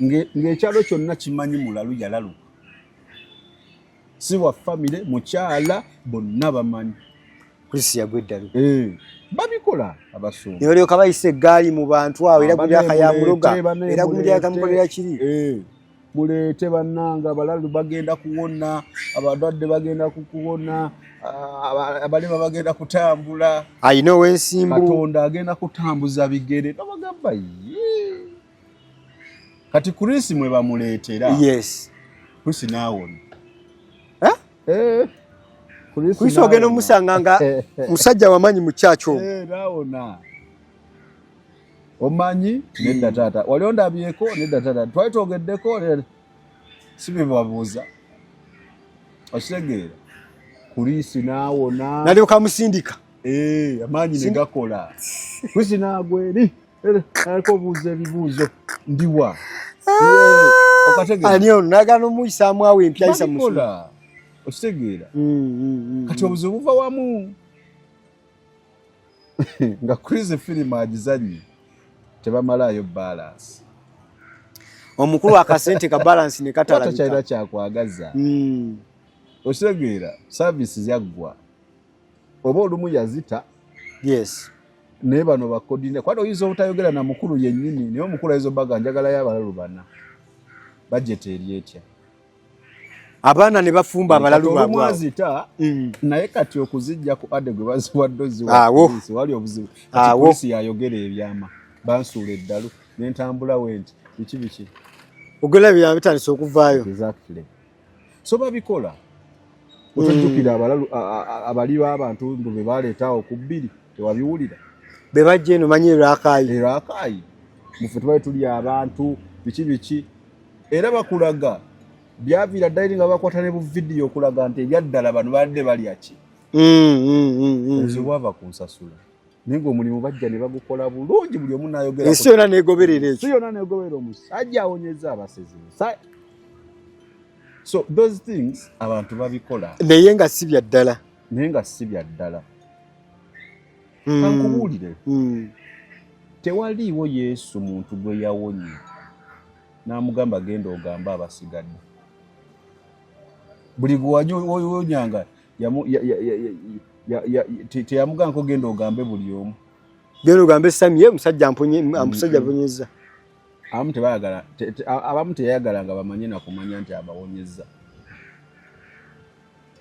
ng'ekyalo kyonna kimanyi mulalu yalaluka. Si wa family mukyala bonna bamanyi. Kulisi yagweddalu. Babikola abasumba. Ne olyoka bayise eggaali mu bantu awo era gulya kayamuloga era gulya kamukolera kiri. Muleete bannanga abalalu bagenda kuwona, abadwadde bagenda kuwona, abalema bagenda kutambula. Ayina ow'ensimbu. Katonda agenda kutambuza bigere. Nabagamba kati Kulisi mwe bamuleetera. Yes. Kulisi naawona. Kulisi ogenda omusanga nga musajja wamanyi mu kyaki omwo. Naawona. Omanyi nedda taata. Wali ondabyeko nedda taata. Twali twogeddeko sibe babuuza. Okitegeera. Kulisi naawona. Nalyoka musindika. Amaanyi ne gakola. Kulisi naagweri. Aliko buuza ebibuuzo. Ndiwa. Okategeera. Ani ono nagana omuyisaamu awo empya ayisa musu. Okitegeera. Kati obuzibu buva wamu. Nga Kulisi firimu agizannye. Tebamalaayo balance. Omukulu akasente ka balance ne katalabika. Takyalina kyakwagaza. Okitegeera services yaggwa. Oba olumu yazita. Yes. Naye bano bakodine. Kwani oyinza obutayogera na mukulu yennyini naye omukulu ayinza obbaga njagalayo abalalu bana. Budget eri etya. Abaana ne bafumba abalalu baabwe. Omwazita naye kati okuzijja ku ade gwe baziwa ddozi wali obuzibu. Kulisi yayogera ebyama. Bansuula eddalu n'entambula wenti biki. Ogera ebyama bitandise okuvaayo. Exactly. So babikola. Otojjukira abalalu abali b'abantu mbu be baleetaawo ku bbiri tewabiwulira. Be bajja eno manyi Rakai. Rakai. Muffe tubali tuli abantu biki. Era bakulaga byavira ddala nga bakwata ne bu video okulaga nti ebyaddala bano badde balya ki. Ezibwava ku nsasula. Ningo omulimu bajja ne bagukola bulungi buli omu n'ayogera. Ensi yonna n'egoberera ekyo. Si yonna n'egoberera omusajja awonyezza abasezi. So those things abantu babikola. Naye nga si bya ddala. Kankubuulire. Tewaliiwo Yesu muntu gwe yawonye. N'amugamba genda ogamba abasigadde. Buli gwe wanyonyanga teyamugamba ko genda ogambe buli omu. Genda ogambe Samiye musajja mponyezza. Abamu teyayagala nga bamanye na kumanya nti abawonyezza.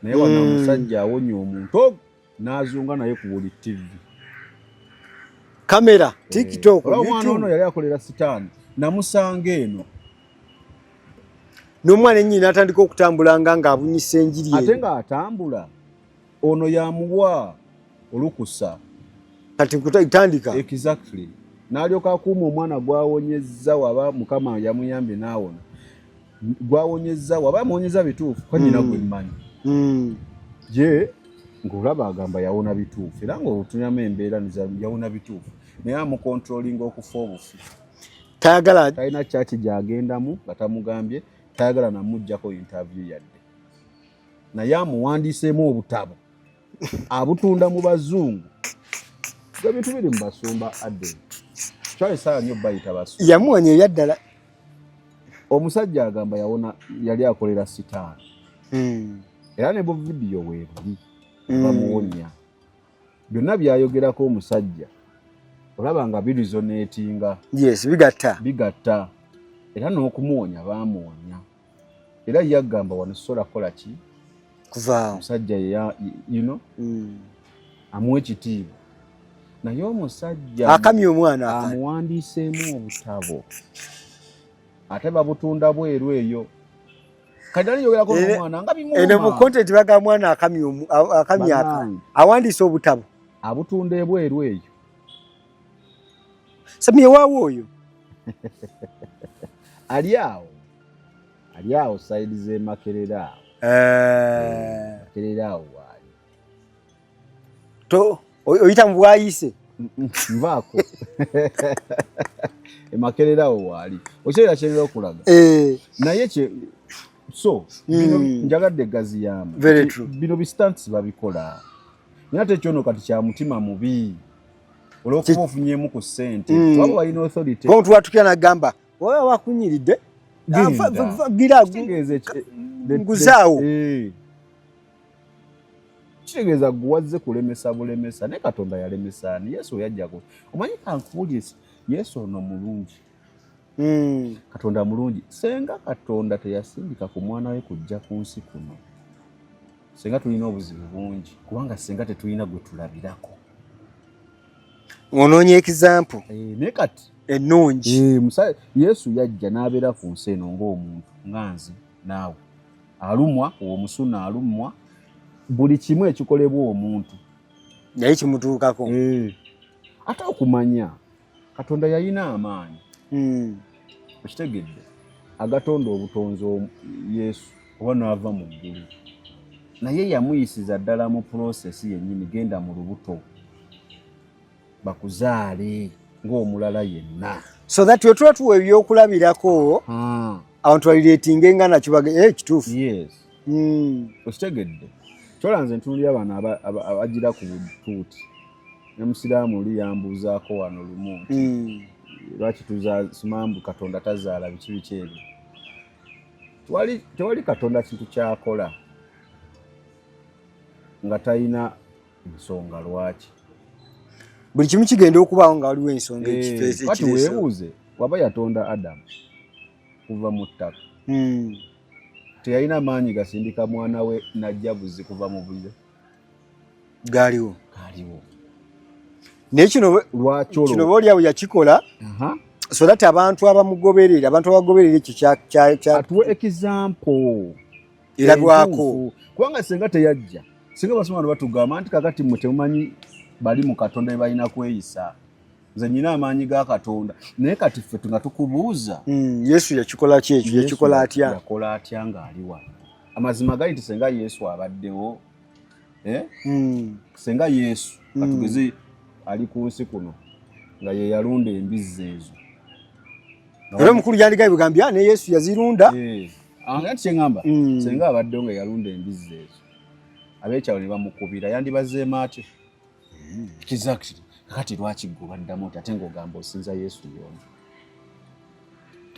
Naye wano omusajja awonye omuntu n'azunga naye ku buli TV. Kamera, TikTok, YouTube. Ono yali akolera sitaani. Namusanga eno. N'omwana ennyini atandika okutambula nga abunyisa enjiri eyo. Ate nga atambula. Ono yamuwa olukusa. Kati kutandika. Exactly. N'alyoka akuuma omwana gwawonyezza waba Mukama yamuyambye n'awona. Gwawonyezza waba amwonyeza bituufu ko nnyina gwe mmanyi. Je ng'olaba agamba yawona bituufu era ng'otunyamu embeera yawona bituufu naye amukontrolinga okufa obufi. Tayagala talina kyaki gy'agendamu nga tamugambye, tayagala namuggyako interview yadde. Naye amuwandiiseemu obutabo abutunda mu bazungu. Ebyo bintu biri mu basumba adde. Kyali saa nnyo bayita basumba. Yamuwonya ebyaddala. Omusajja agamba yawona yali akolera sitaani. Era ne bu video weebuli bamuwonya. Byonna byayogerako omusajja. Olaba nga birizoneetinga. Yes, bigatta. Era n'okumuwonya baamuwonya. Era yagamba wano sola kola ki? Kuvaawo. Omusajja amuwa ekitiibwa. Naye omusajja akamya omwana amuwandiiseemu obutabo. ate babutunda bweru eyo kadali yogerako n'omwana nga bimuma ene mu content baga mwana akamyaka awandise obutabo abutunda ebweru eyo Sami waawo oyo ali awo side ze Makerera Makerera wali to oyita mbwayise nvaako Makerera wali okyera chenera okulaga naye so bino njagadde gazi yamu bino bistants babikola nyate kyono kati kya mutima mubi olwokuba ofunyemu ku ssente waba walina authority omuntu watukira nagamba oba wakunyiridde gira nguzaawo kitegeeza guwazze kulemesa bulemesa naye Katonda yalemesani Yesu yajjako omanyi kankuulire Yesu ono mulungi Katonda mulungi senga Katonda teyasindika ku mwana we kujja ku nsi kuno senga tulina obuzibu bungi kubanga senga tetulina gwe tulabirako ononye example ne kati ennungi Yesu yajja n'abeera ku nsi eno ng'omuntu nganze naawe alumwa omusuna alumwa buli kimu ekikolebwa omuntu naye kimutuukako ate okumanya Katonda yalina amaanyi okitegedde agatonda obutonzi Yesu oba n'ava mu ggulu naye yamuyisiza ddala mu process yennyini genda mu lubuto bakuzaale ng'omulala yenna so that we tuba tuwa ebyokulabirako abantu balireetinga nga nakyo kituufu yes okitegedde kyolanze ntunulira bano abagira ku butuuti ne musiraamu oli yambuuzaako wano lumu lwaki simambu Katonda tazaala biki ebyo tewali Katonda kintu kyakola nga talina ensonga lwaki buli kimu kigenda okubaawo nga waliwo ensonga kati weebuuze waba yatonda Adamu kuva mu ttaka teyalina maanyi gasindika mwana we najja buzi kuva mu bulyo gaaliwo naye kino boolyawo yakikola so that abantu abamugoberera ekyo atuwe example erabwako kubanga senga teyajja singa basoma no batugamba nti kakati mwe temumanyi bali mu Katonda ne balina kweyisa nze nyina amaanyi ga Katonda naye kati ffe nga tukubuuza Yesu yakikola ki ekyo yakikola atya yakola atya ng'ali wano amazima gali nti senga Yesu abaddewo senga Yesu katugeze ali ku nsi kuno nga ye yalunda embizzi ezo era omukulu yandigaye bugambya ne Yesu yazirunda ati kyengamba senga abaddewo nga yalunda embizzi ezo abeekyalo ne bamukubira yandibazeemu atyo exactly kakati lwaki gwe baddamu ati ate ng'ogamba osinza Yesu yona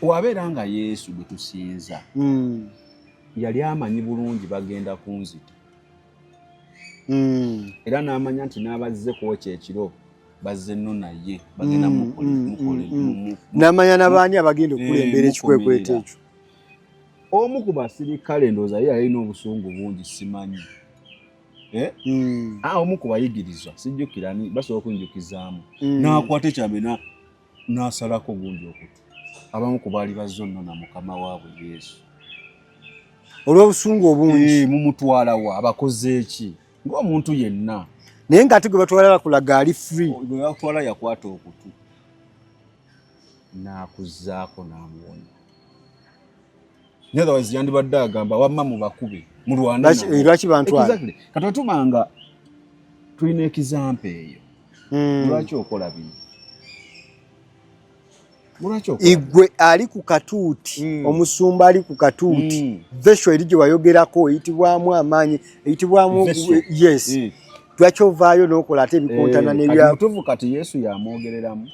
wabeera nga Yesu gwe tusinza yali amanyi bulungi bagenda kunzita era n'amanya nti n'abazze kwokya ekiro bazze nno naye bagenda n'amanya n'abaani abagenda okulembera ekikwekweto ekyo omu ku basirikale ndowooza ye yalina obusungu bungi simanyi omu ku bayigirizwa sijjukira basobola okunjukizaamu n'akwata ekyambe n'asalako gundi okutu abamu ku baali bazze nno na mukama waabwe Yesu olw'obusungu obungi mumutwala wa abakoze eki ng'omuntu yenna naye ng'ate gwe batwala bakulaga ali free gwe batwala yakwata okutu n'akuzzaako n'amuwonya otherwise yandibadde agamba wamma mu bakube mulwana lwaki bantwala kati otumanga tulina ekizampa eyo lwaki okola bino igwe ali ku katuuti omusumba ali ku katuuti vesho eri gye wayogerako eyitibwamu amaanyi eyitibwamu yes lwaki ovaayo n'okola ate ebikontana n'ebyamutuvu kati Yesu yamwogereramu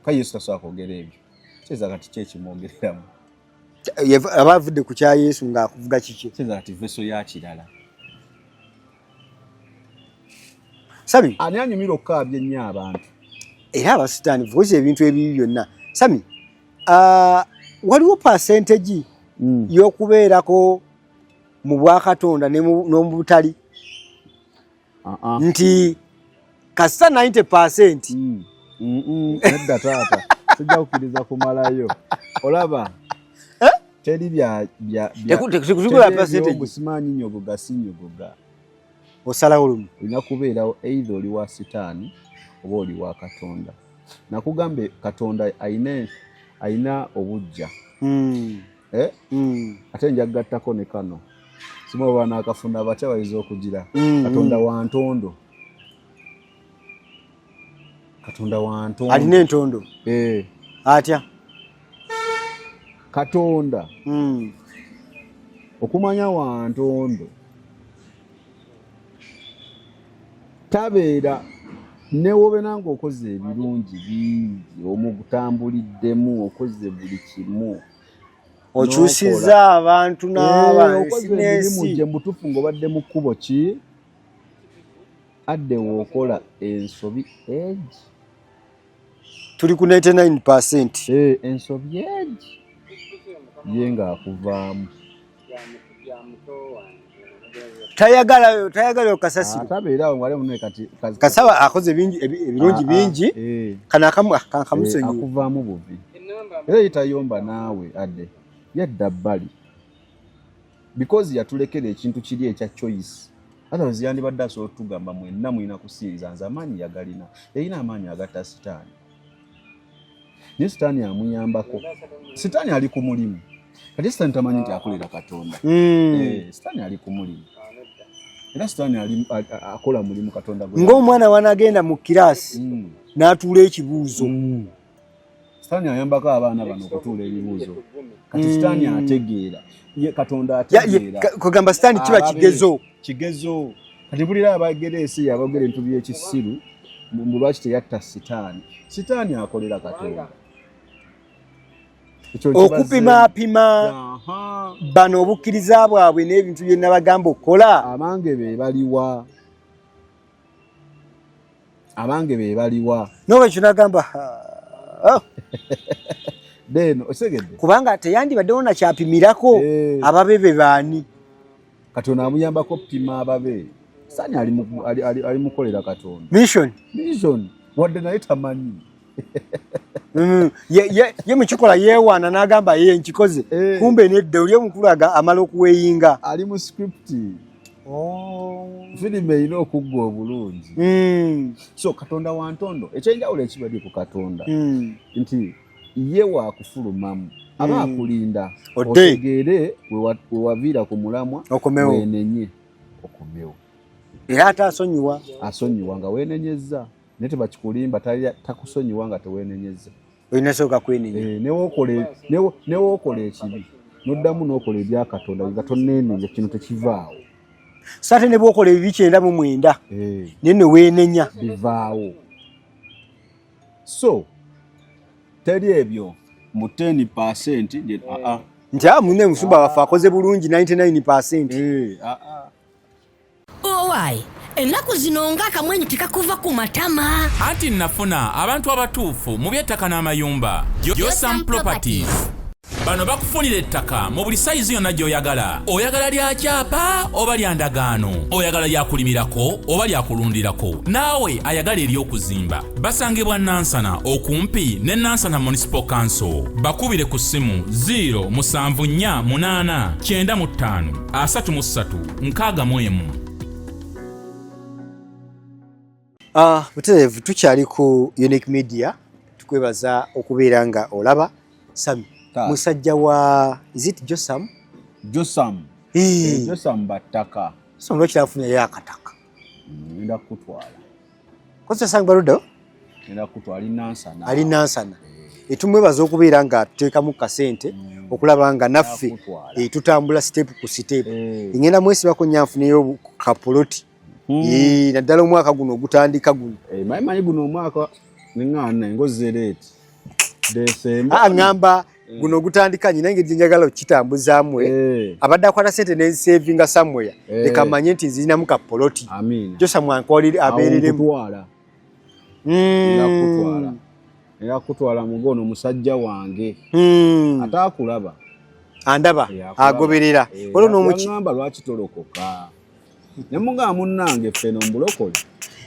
ka Yesu tasobola kwogera ebyo kyeza kati kyekimwogereramu aba avudde ku kya Yesu ng'akuvuga kiki kyeza kati veso ya kirala Sami ani anyumira okukaabya ennyo abantu era abasitaani voice ebintu ebibi byonna Sami waliwo percentage y'okubeerako mu bwakatonda n'omubutali Uh-uh. Nti kasita 90% Nedda taata sijja kukkiriza kumalayo olaba teri bya simanyi nyogoga sinyogoga osalawo lumu olina kubeerawo either oli wa sitaani oba oli wa Katonda. Nakugambe Katonda ayina obujja ate njagattako ne kano sima bana akafuna batya bayiza okugira Katonda wa ntondo. Katonda wa ntondo alina entondo atya Katonda okumanya wa ntondo tabeera newobe nange okoze ebirungi bingi omugutambuliddemu okoze buli kimu okyusiza abantu n'abansi gye mutufu ng'obadde mu kkubo ki adde wookola ensobi egi tuli ku 99%. Ensobi egi ye ng'akuvaamu tayagala okasasiro tabeerawo ng'ale muno kati kasaba akoze ebirungi bingi kana akamusonyiwa akuvaamu bubi era yitayomba naawe adde yadda bbali because yatulekera ekintu kiri ekya choice otherwise yandibadde asobola otugamba mwenna mulina kusinza nze amaanyi yagalina yalina amaanyi agatta sitaani naye sitaani amuyambako sitaani ali ku mulimu kati sitaani tamanyi nti akolera Katonda sitaani ali ku mulimu era sitaani akola mulimu Katonda ng'omwana wanagenda mu kiraasi n'atuula ekibuuzo sitaani ayambako abaana bano okutuula ebibuuzo kati sitaani ategeera Katonda ategeera kugamba sitaani kiba kigezo kati bulira abageresi abagera entu by'ekisiru mu lwaki teyatta sitaani akolera Katonda okupimaapima bano obukkiriza bwabwe n'ebintu bye nabagamba okukola abange be baliwa n'oba ekyo nagamba deno osegedde kubanga teyandibaddewo nakyapimirako ababe be baani Katonda amuyambako pima ababe sani ali mukolera Katonda mission wadde naye tamanyi ye mukikola yeewaana n'agamba ye nkikoze kumbe nedda oli omukulu amala okuweeyinga ali mu script firimu erina okuggwa obulungi so Katonda wa ntondo ekyenjawulo ekibadde ku Katonda nti ye waakufulumamu aba akulinda otegeere wewaviira ku mulamwa weenenye okomewo era ate asonyiwa nga weenenyezza naye tebakikulimba takusonyiwa nga teweenenyezza olinasooka kwenenya newookola ekibi noddamu n'okola ebya Katonda nga toneenenya kino tekivaawo so ate ne bwokola ebibi 99 naye ne weenenya bivaawo so teri ebyo mu 10% nti mune musumba waffe akoze bulungi 99%. Owaayi ennaku zino ng'akamwenyu tekakuva ku matama anti nafuna abantu abatuufu mu by'ettaka n'amayumba Gyosam Properties. Bano bakufunira ettaka mu buli sayizi yonna gy'oyagala. Oyagala lya kyapa oba lya ndagaano, oyagala lya kulimirako oba lya kulundirako, naawe ayagala ery'okuzimba. Basangibwa Nansana okumpi ne Nansana Municipal Council. Bakubire ku ssimu 0748935 Butereevu tukyali ku Unique Media tukwebaza okubeera nga olaba Sami musajja wa Gyosam battaka so ndo kirafuna ya akataka nda kutwala kosa sangba rudo nda kutwala ali Nansana etumwebaza okubeera nga tuteeka mu kasente okulaba nga naffe tutambula step ku step ingenda mwesi bako nyanfuneyo kapoloti naddala omwaka guno ogutandika guno manyi guno omwaka nengana ngozereti ngamba guno ogutandika nyina engeri gyenjagala okitambuzamwe abadde akwata sente nezisevinga somewhere leka manye nti nzirinamu kapoloti Gyosam ankolere abeereremu era kutwala mugono musajja wange ataakulaba andaba agoberera olwo n'omukigamba lwaki tolokoka ne mugamba munnange ffe n'omulokole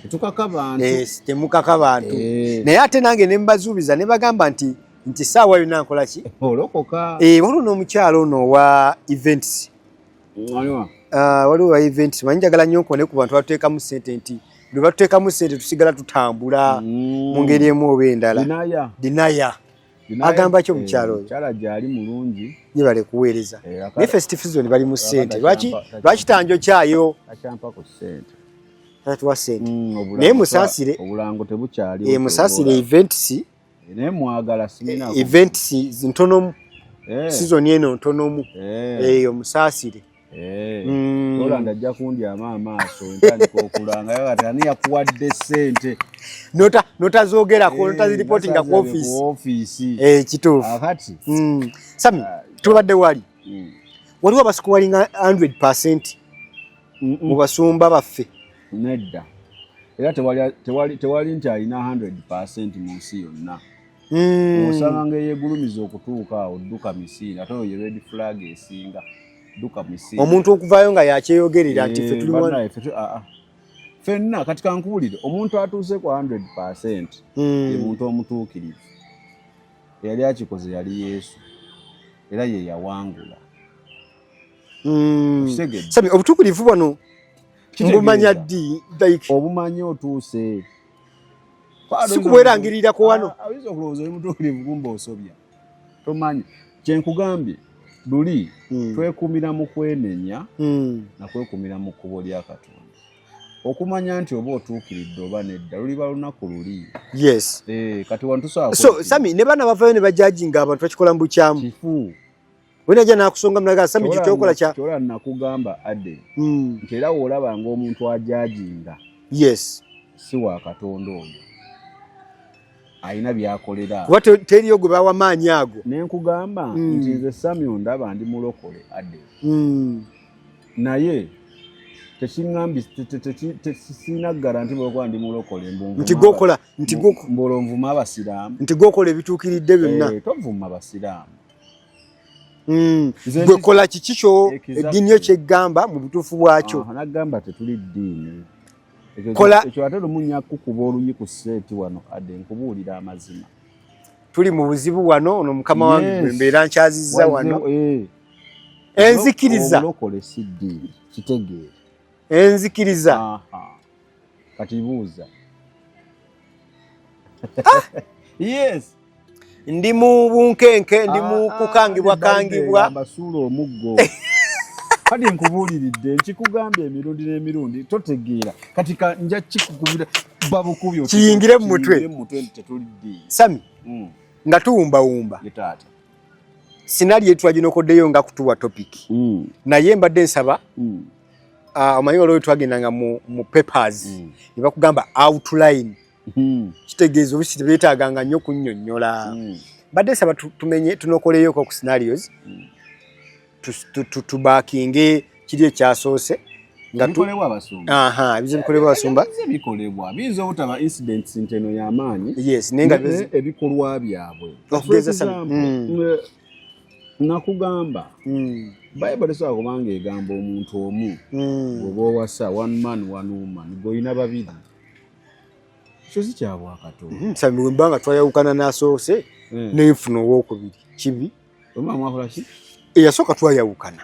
tukaka bantu temukaka bantu naye ate nange ne mbazuubiza ne bagamba nti saawa yonna nkola ki olokoka waliwo n'omukyalo ono wa events waliwo wa events manyi njagala nnyo nkone ku bantu batuteekamu ssente nti lwe batuteekamu ssente tusigala tutambula mu ngeri emu oba endala dinaya agamba ki omukyalo oyo kyala gyali mulungi ye bale kuweereza naye festive season bali mu ssente lwaki tanjo kyayo akyampako ssente tatuwa ssente naye musaasire obulango tebukyali musaasire events naye mwagala simina events ntonomu season eno ntonomu eyo musaasire Olanda ajja kundyamu amaaso ntandika okulanga kati ani yakuwadde ssente notazoogerako notaziripotinga ku ofiisi kituufu akati Sami tubadde wali waliwo abasikuwalinga 100% mu basumba baffe nedda era tewali nti alina 100% mu nsi yonna osanga nga yeegulumiza okutuuka awo dduka misiina ate oyo red flag esinga dduka misiina omuntu okuvaayo nga yakyeyogerera nti ffe tuli fenna kati kankuwulire omuntu atuuse ku 100% ye muntu omutuukirivu eyali akikoze yali Yesu era ye yawangula Sami obutuukirivu bwano mbumanya ddi obumanyi otuuse sikubwerangirirako wano ayinza okulowooza oli mutuukirivu kumba osobya tomanyi kyenkugambye luli twekumira mu kwenenya nakwekumira mu kkubo lya Katonda okumanya nti oba otuukiridde oba nedda luliba lunaku luli yes kati wantusobola so Sami ne baana bavayo ne bajajinga abantu bakikola mu bukyamu kifu wenajja nakusonga mulaga Sami kyokola kyola nakugamba adde nti era woolaba ng'omuntu ajajinga yes si wa Katonda oyo alina byakolera kuba teriyo gwe bawa maanyi ago nenkugamba nti nze Sami ondaba ndi mulokole adde naye tekiŋŋambi sina garanti bwokuba ndi mulokole nti gokola mbolonvuma abasiraamu nti gokola ebituukiridde byonna tovuma abasiraamu gwekola kiki kyo eddiini yo kyeggamba mu butuufu bwakyo nagamba tetuli ddiini ekyo ate lumunya kukuba oluyi ku sseeti wano adde nkubuulira amazima tuli mu buzibu wano ono mukama wange mbeera nkyazizza wano enzikiriza obulokole si ddiini kitegeere enzikiriza kati buuza yes ndi mu bunkenke ndi mu kukangibwa mbasuula omuggo kati nkubuuliridde nkikugambye emirundi n'emirundi totegeera kati nja kikukubira babukubyo kiyingire mu mutwe tetulidde Sami nga tuwumbawumba sinali yetu aginokoddeyo nga kutuwa topic naye mbadde nsaba omanyi olwo twagendanga mu papers ne bakugamba outline kitegeeza obisi tebeetaaganga nnyo kunnyonnyola badde nsaba tumenye tunokoleyoko ku scenarios tubakinge kiri ekyasoose nga bikolebwa abasumba ebizo bikolebwa abasumba bikolebwa biyinza obutaba incidents nteno y'amaanyi yes nenga ebikolwa byabwe okugeza nakugamba Bible tesobola kubanga egamba omuntu omu oba owasa one man one woman golina babiri kyo si kya Bwakatonda Sami wembanga twayawukana n'asoose n'enfuna owokubiri kibi omwakola ki eyasooka twayawukana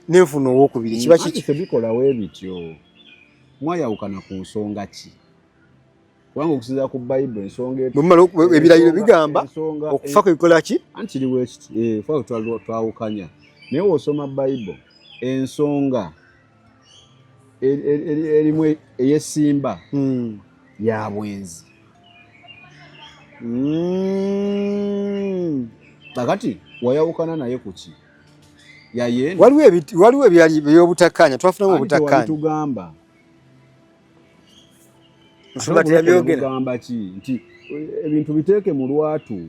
n'enfuna owokubiri kiba kiki ffe bikolawo ebityo mwayawukana ku nsonga ki kubanga okusinziira ku Bible ensonga ebirayiro bigamba okufa kwebikola ki anti kiriwo ekiti fa twawukanya naye wosoma Bible ensonga erimu eyesimba ya bwenzi kakati wayawukana naye kuki yayenda waliwo ebyali by'obutakkaanya twafunamu obutakkaanya tugamba gamba ki nti ebintu biteeke mu lwatu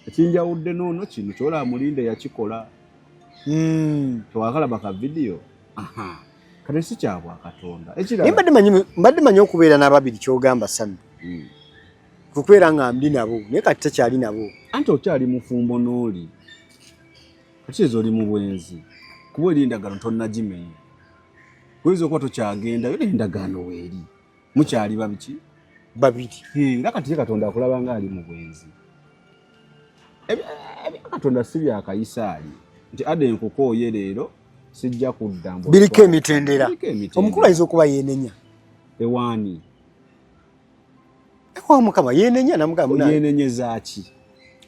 ekinjawudde noono kino kyolaba mulinde yakikola tewakalaba ka vidiyo kati si kya Bwakatonda mbadde manyi okubeera n'ababiri kyogamba Sami kukubeera nga ndi nabo naye kati takyali nabo anti okyali mufumbo n'oli kati ezo oli mu bwenzi kuba oli endagano tonnagimenya oyinza okuba tokyagendayo n'endagaano weeri mukyali babiri nga kati ye Katonda akulaba nga ali mu bwenzi. Katonda si byakayisaali nti ade nkukooye leero sijja kudda biriko emitendera. Omukulu ayinza okuba yeenenya ewaani ewa Mukama yeenenya namugamba yeenenyeza ki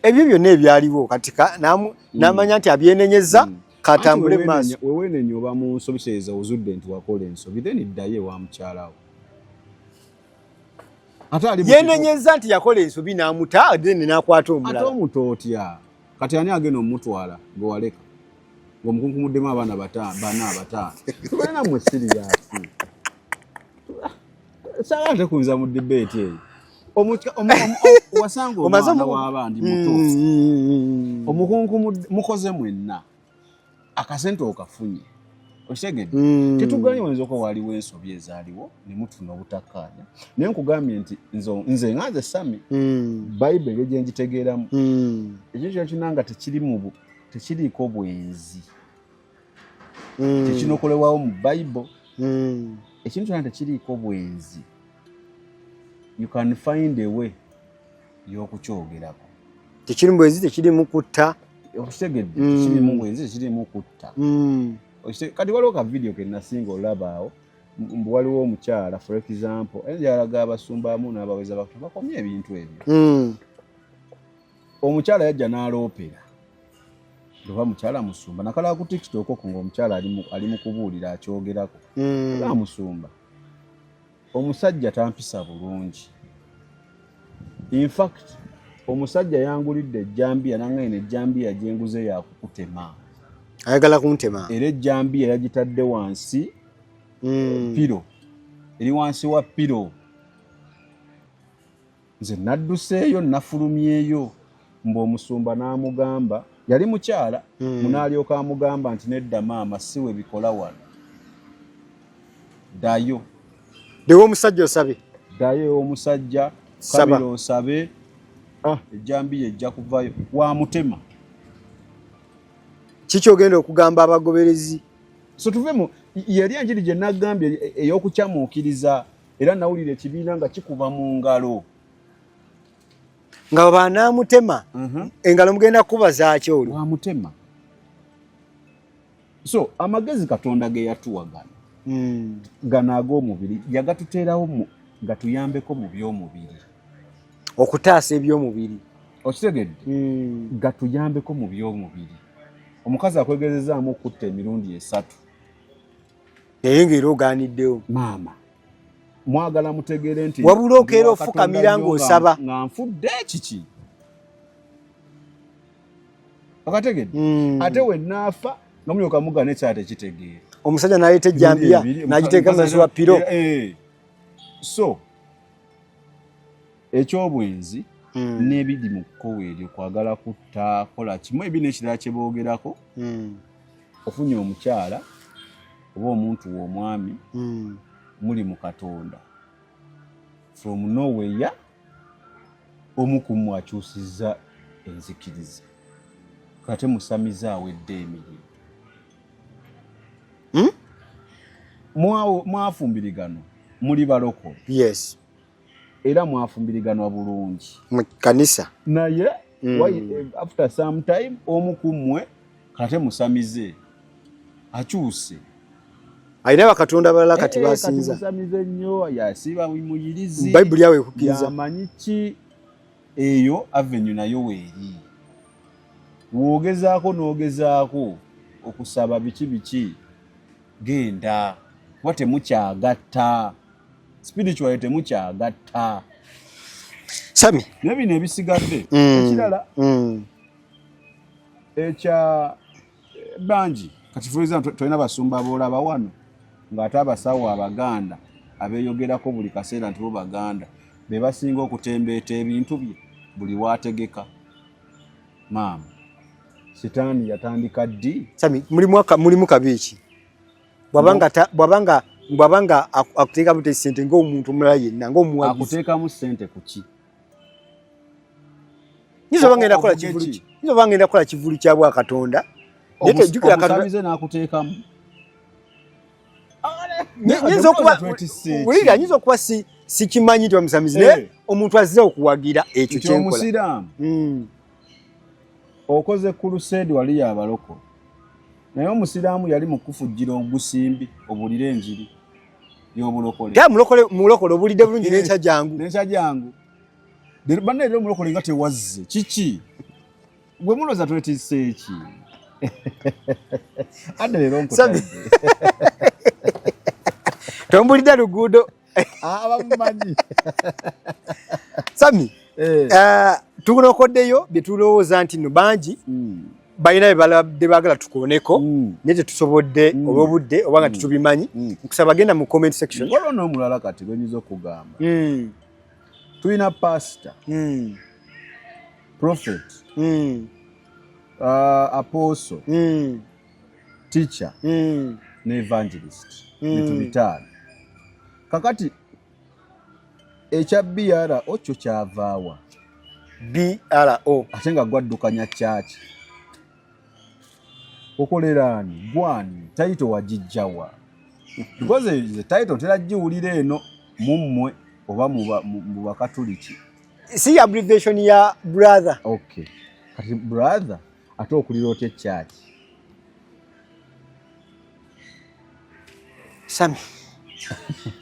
ebyo byonna ebyaliwo kati n'amanya nti abyenenyeza katambule mu maaso. Weweenenya oba mu nsobi kiseeza ozudde nti wakola ensobi then ddayo ewa mukyalawo. Yeenenyeza nti yakola ensobi n'amuta then n'akwata omulala. Ate omuto otya kati ani agenda omutwala ng'owaleka ng'omukunkumuddemu abaana bataano tubalina mwe siriyasi saala tekunza mu debate eyo wasanga omwana w'abandi muto omukunku mwenna akasente okafunye okitegedde tetuganye wayinza okuba waliwo ensobi ezaaliwo ne mutuna obutakkaanya naye nkugambye nti nze nga nze Sami bayibuli gye ngitegeeramu ekyo kyokinanga tekiriiko bwenzi tekinokolebwawo mu bayibuli ekintu kyonna tekiriiko bwenzi. You can find a way y'okukyogerako. Tekiri bwenzi tekirimu kutta. Okitegedde tekirimu bwenzi tekirimu kutta. Kati waliwo ka video ke nasinga olabaawo waliwo omukyala for example yalaga abasumba amu n'abaweza bakomye ebintu ebyo. Omukyala yajja n'aloopera oba mukyala musumba nakala ku TikTok ko ng'omukyala ali mu kubuulira akyogerako oba musumba omusajja tampisa bulungi. In fact omusajja yangulidde ejjambiya nangaine ejjambiya gyenguze yakukutema ayagala kuntema era ejjambiya yagitadde wansi piro eri wansi wa piro. Nze nadduseeyo nafulumyeyo mb'omusumba n'amugamba yali mukyala munaalyoka amugamba nti nedda maama siwe bikola wano ddayo dewo omusajja osabe ddayo omusajja kabira osabe ejjambiya ejja kuvayo wamutema. Kiki ogenda okugamba abagoberezi? So tuvemu yali enjiri gye nagambye ey'okukyamuukiriza era nawulira ekibiina nga kikuba mu ngalo nga banaamutema engalo mugenda kuba zaaki olwo wamutema. So amagezi Katonda ge yatuwagana gano ag'omubiri yagatuteerawo gatuyambeko mu by'omubiri okutaasa eby'omubiri okitegedde gatuyambeko mu by'omubiri. Omukazi akwegezezaamu okutta emirundi 3 naye ng'era ogaaniddewo maama mwagala mutegeere nti wabula okeera ofukamira ng'osaba nga nfudde kiki okategedde ate we naafa nga mulyoka mugana ekyala tekitegeera. Omusajja n'aleeta ejjambiya n'agiteeka mu wa piro. So ekyobwenzi n'ebiri mu kkowa eryo kwagala kutta kola kimu ebi n'ekirala kye boogerako ofunye omukyala oba omuntu w'omwami muli mu Katonda from nowhere omu ku mmwe akyusizza enzikiriza kate musamiza awedde emirimu mwafumbirigano muli balokole yes era mwafumbiriganwa bulungi mu kanisa naye after some time omu ku mmwe kate musamize akyuse alina bakatonda balala kati basinza musamize nnyo yasiba muyirizi bayibuli yawe ekukkiriza yamanyi ki eyo avenue nayo weeri woogezaako n'ogezaako okusaba biki genda kuba temukyagatta spiritual temukyagatta Sami naye bino ebisigadde ekirala ekya bangi kati for example tulina basumba aboolaba wano ng'ate abasawo abaganda abeeyogerako buli kaseera nti bo baganda be basinga okutembeeta ebintu bye buli waategeka maama sitaani yatandika ddi Sami mulimu kabiiki bwabanga akuteekamu sente ng'omuntu omulala yenna ng'omuwagizi akuteekamu ssente ku ki nizo bangenda kukola kivulu kya Bwakatonda omusamize n'akuteekamu nyinza okuba sikimanyi nti bamusamizi naye omuntu azze okuwagira ekyo kyenkola. Omusiraamu okoze crusade wali yabaloko naye omusiraamu yali mukufujjira ogusimbi obulire enjiri y'obulokole. Mulokole obulidde bulungi n'ekya jangu. Banne era omulokole nga tewazze kiki gwe muloza twetisse eki ate leero nkutadde tombulidde luguudo abamumanyi Sami tulokoddeyo bye tulowooza nti no bangi balina bye baagala tukooneko naye tetusobodde olw'obudde oba nga tetubimanyi nkusaba genda mu comment section. waliwo n'omulala kati gwenyiza okugamba tulina pastor prophet apostle teacher ne evangelist bintu bitaano. Kakati ekya BRO kyo kyavaawa BRO ate nga gwaddukanya kyaki okoleraani gwani title wagijjawa because the title teragiwulira eno mummwe oba mu bakatuliki si abbreviation ya brother. Okay kati brother ate okulira otya ekyaki Sami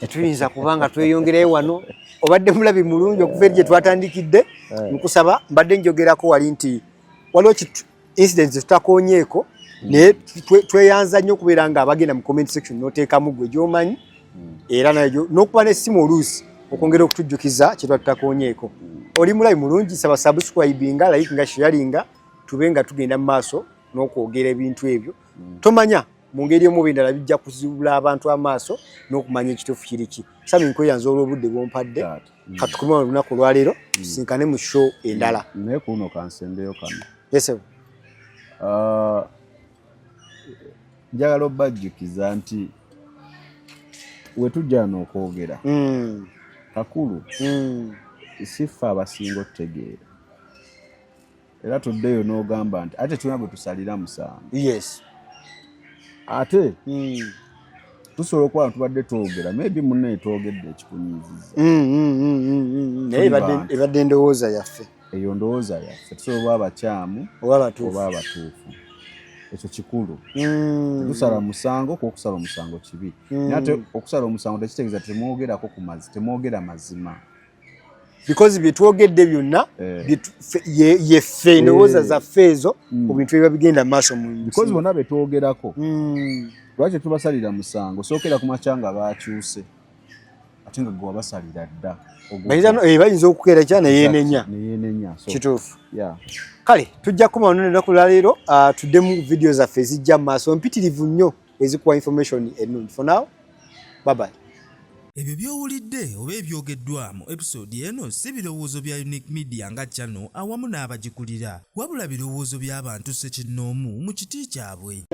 tuyinza kubanga tweyongerayo wano obadde mulabi mulungi okuva eri gye twatandikidde nkusaba mbadde njogerako wali nti waliwo incidents tutakonyeeko naye tweyanza nnyo okubeera nga abagenda mu comment section n'oteekamu gwe gy'omanyi era nayo n'okuba n'essimu oluusi okwongera okutujjukiza kye twatutakonyeeko. Oli mulabi mulungi saba subscribinga likinga sharinga tube nga tugenda mu maaso n'okwogera ebintu ebyo tomanya mu ngeri emu bindala bijja kuzibula abantu amaaso n'okumanya ekituufu kiriki. Sami nkweyanza olw'obudde bw'ompadde katukume olunaku olwaleero tusinkane mu show endala. naye kuno kansembeyo kano njagala obajjukiza nti wetujja n'okwogera kakulu sifa abasinga otutegeera era tuddeyo n'ogamba nti ate tulina bwe tusalira musango. Yes. Ate tusobola okuba tubadde twogera maybe munne twogedde ekikunyiizizza naye ebadde endowooza yaffe. Eyo ndowooza yaffe tusobola oba abakyamu oba abatuufu ekyo kikulu. Tusala musango okusala omusango kibi naye ate okusala omusango tekitegeeza temwogerako ku temwogera mazima because byetwogedde byonna yeffe endowooza zaffe ezo ku bintu ebiba bigenda mu maaso mu because bonna betwogerako lwaki tubasalira musango sookera ku makya nga bakyuse ate nga gwe wabasalira dda bayinza okukeera kya neyeenenya kituufu. Kale tujja kukomawo n'olunaku lwaleero tuddemu video zaffe ezijja mu maaso mpitirivu nnyo ezikuwa information ennungi. For now bye bye. Ebyo by'owulidde oba ebyogeddwa mu episode eno si birowoozo bya Unique Media nga channel awamu n'abagikulira wabula birowoozo by'abantu ssekinnoomu mu kiti kyabwe.